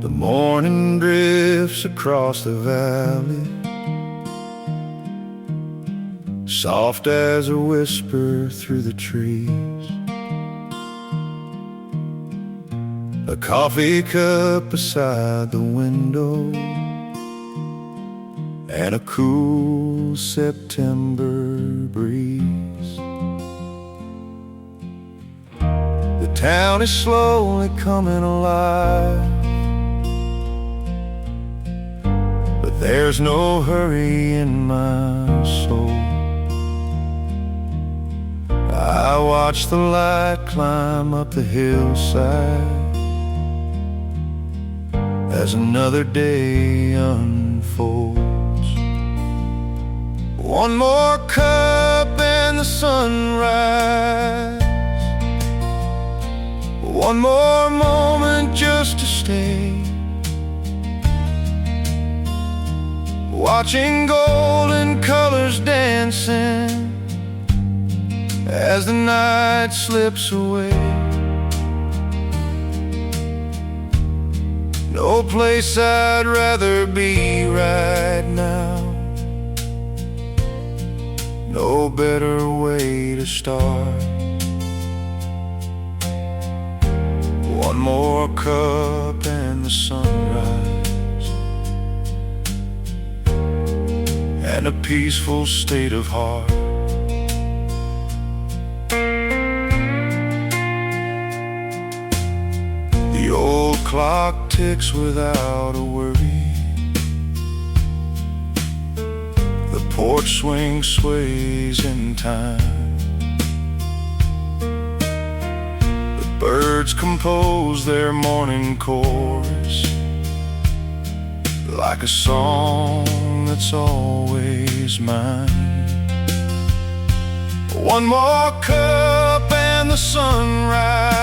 The morning drifts across the valley, soft as a whisper through the trees. A coffee cup beside the window, and a cool September breeze. The town is slowly coming alive, but there's no hurry in my soul. I watch the light climb up the hillside as another day unfolds. One more cup and the sunrise, one more moment just to stay, watching golden colors dancing as the night slips away. No place I'd rather be right now, no better way to start. One more cup and the sunrise, and a peaceful state of heart. The old clock ticks without a worry, the porch swing sways in time, the birds compose their morning chorus like a song that's always mine. One more cup and the sunrise,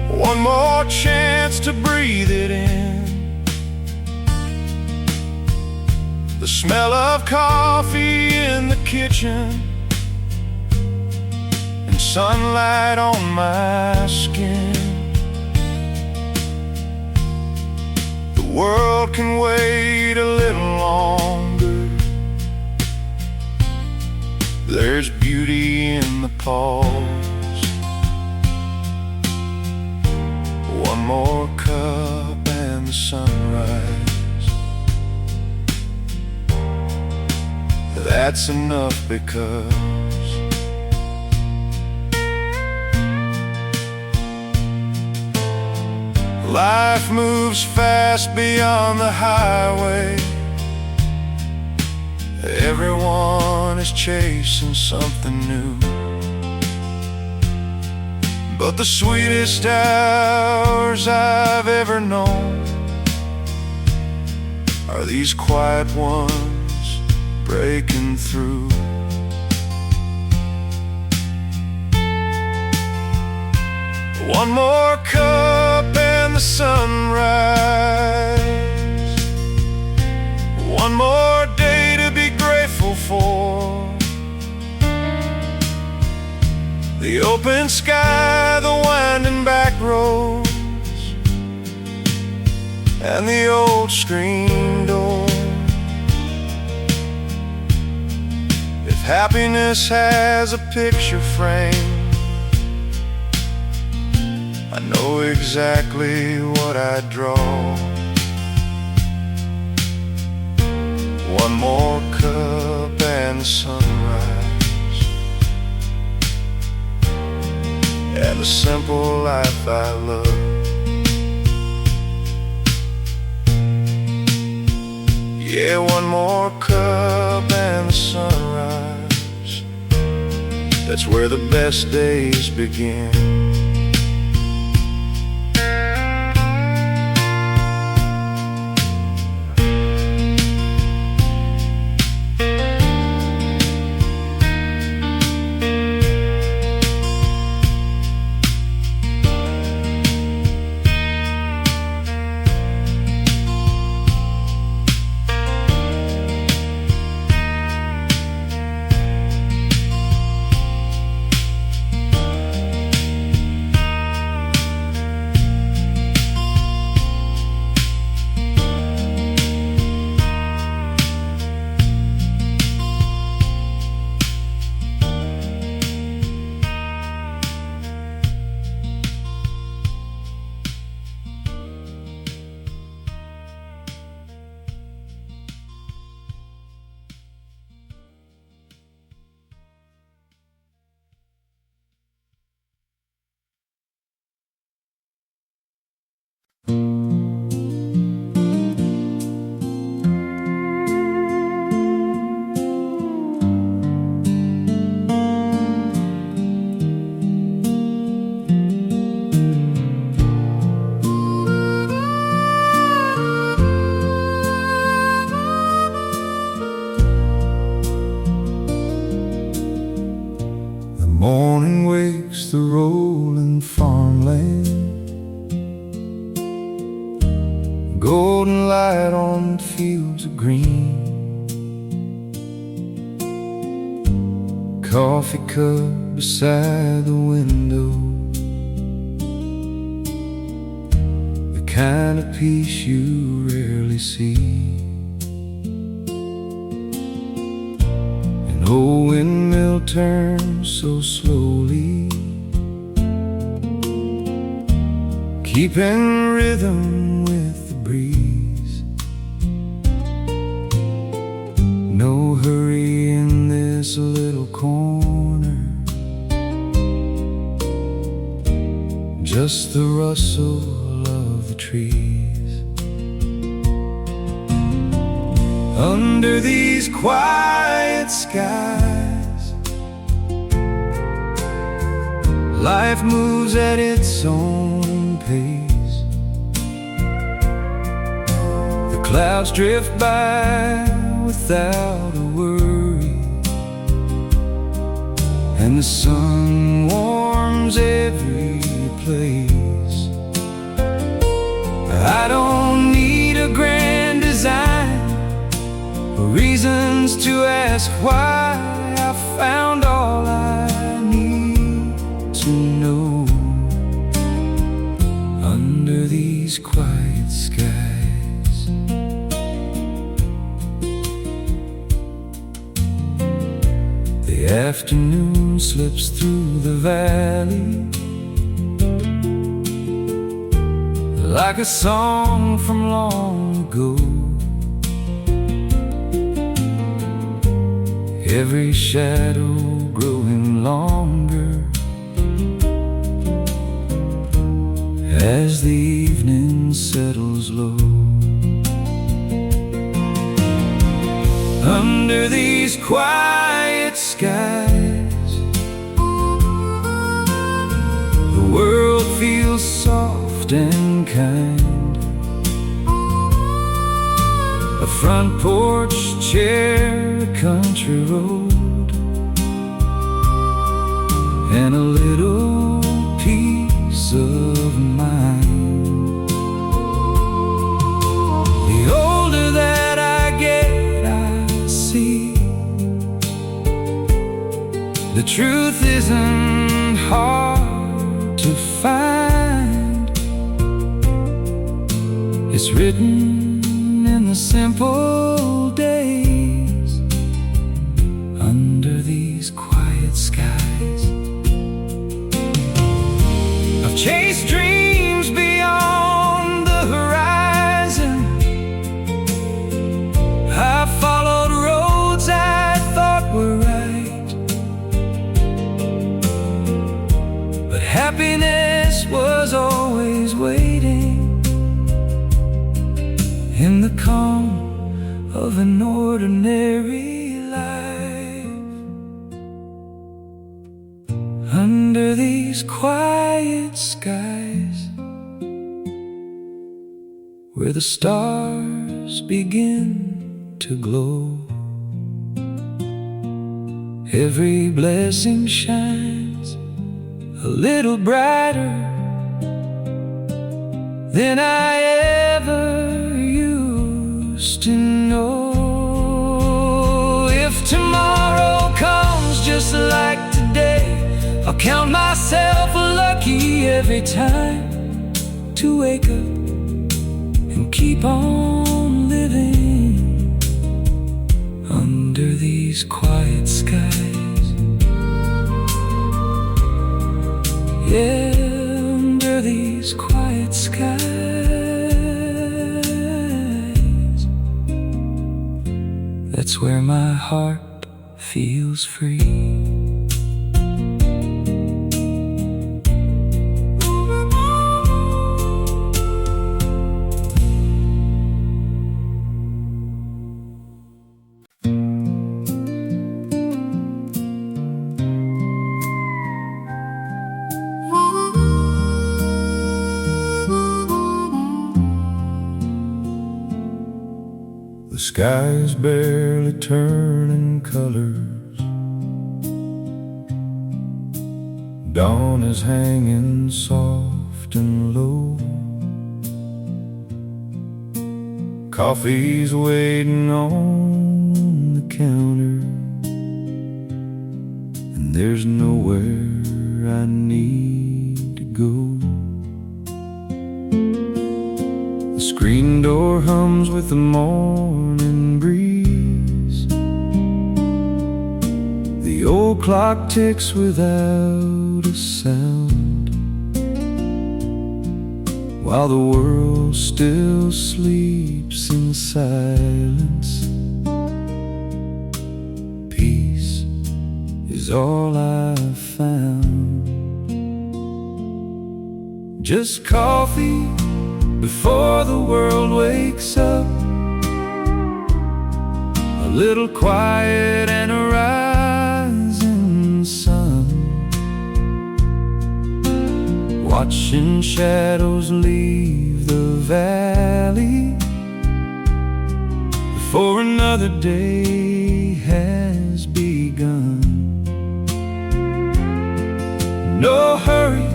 one more chance to breathe it in. The smell of coffee in the kitchen, and sunlight on my skin. The world can wait a little longer. There's beauty in the pause. One more cup and the sunrise. That's enough because life moves fast beyond the highway. Everyone is chasing something new, but the sweetest hours I've ever known are these quiet ones breaking through. One more cup and the sunrise. One more day to be grateful for. The open sky, the winding back roads, and the old screen door. If happiness has a picture frame, I know exactly what I'd draw. One more cup and the sunrise, and the simple life I love. Yeah, one more cup and the sunrise. That's where the best days begin. Morning wakes the rolling farmland, golden light on fields of green, coffee cup beside the window, the kind of peace you rarely see. An old windmill turns so slowly, keeping rhythm with the breeze. No hurry in this little corner, just the rustle of the trees. Under these quiet skies, life moves at its own pace. The clouds drift by without a worry, and the sun warms every place. I don't need a grand design or reasons to ask why. I found all I need The afternoon slips through the valley like a song from long ago. Every shadow growing longer as the evening settles low. Under these quiet skies, the world feels soft and kind. A front porch chair, a country road, and a little peace of mind. The older that I get, I see the truth isn't hard to find. It's written in the simple days under these quiet skies. I've chased dreams beyond the horizon. I've followed roads I thought were right, but happiness was always waiting in the calm of an ordinary life. Under these quiet skies, where the stars begin to glow, every blessing shines a little brighter than I ever used to know. If tomorrow comes just like today, I'll count myself lucky every time to wake up and keep on living under these quiet skies. Yeah, under these quiet skies. That's where my heart feels free. The sky's barely turning colors, dawn is hanging soft and low. Coffee's waiting on the counter, and there's nowhere I need to go. The screen door hums with the morning breeze. The old clock ticks without a sound, while the world still sleeps in silence. Peace is all I've found. Just coffee before the world wakes up, a little quiet and a rising sun, watching shadows leave the valley before another day has begun. No hurry,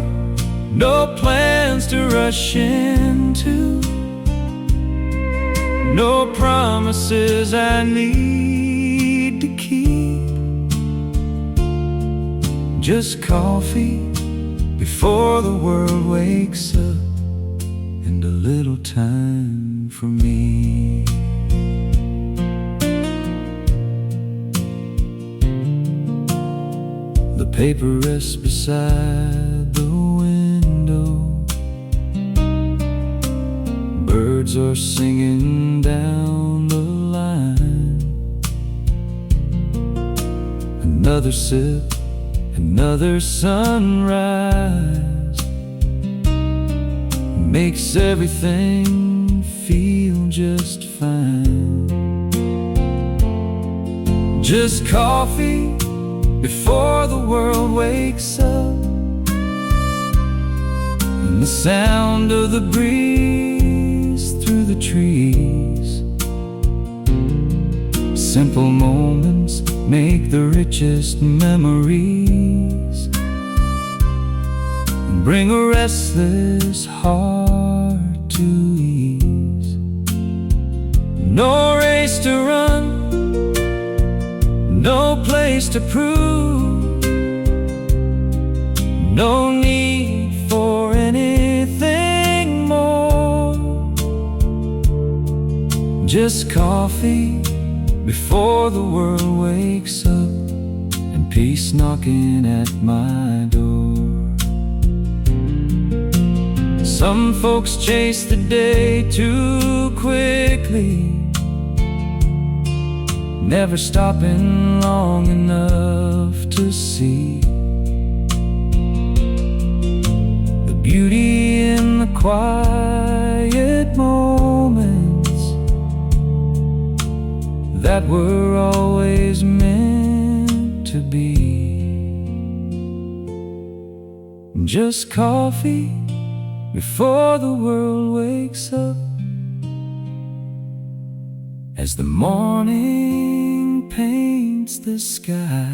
no plans to rush into, no promises I need to keep. Just coffee before the world wakes up, and a little time for me. paper rests beside the window. Birds are singing down the line. Another sip, another sunrise makes everything feel just fine. Just coffee before the world wakes up, and the sound of the breeze through the trees. Simple moments make the richest memories, and bring a restless heart to ease. No race to run, no place to prove, no need for anything more. Just coffee before the world wakes up, and peace knocking at my door. Some folks chase the day too quickly, never stopping long enough to see the beauty in the quiet moments that were always meant to be. Just coffee before the world wakes up, as the morning paints the sky.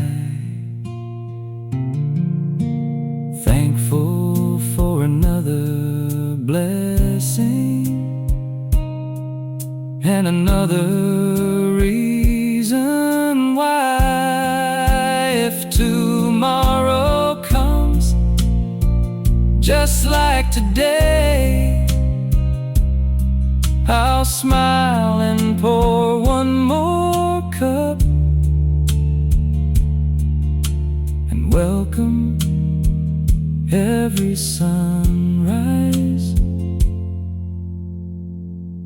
Thankful for another blessing and another reason why. If tomorrow comes just like today, I'll smile and pour one more cup, and welcome every sunrise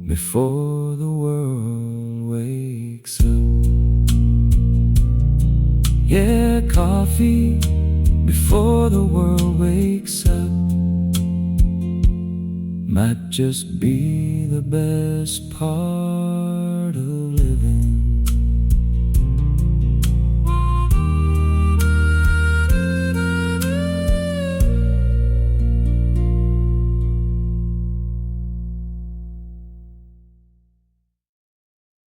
before the world wakes up. Yeah, coffee before the world wakes up might just be the best part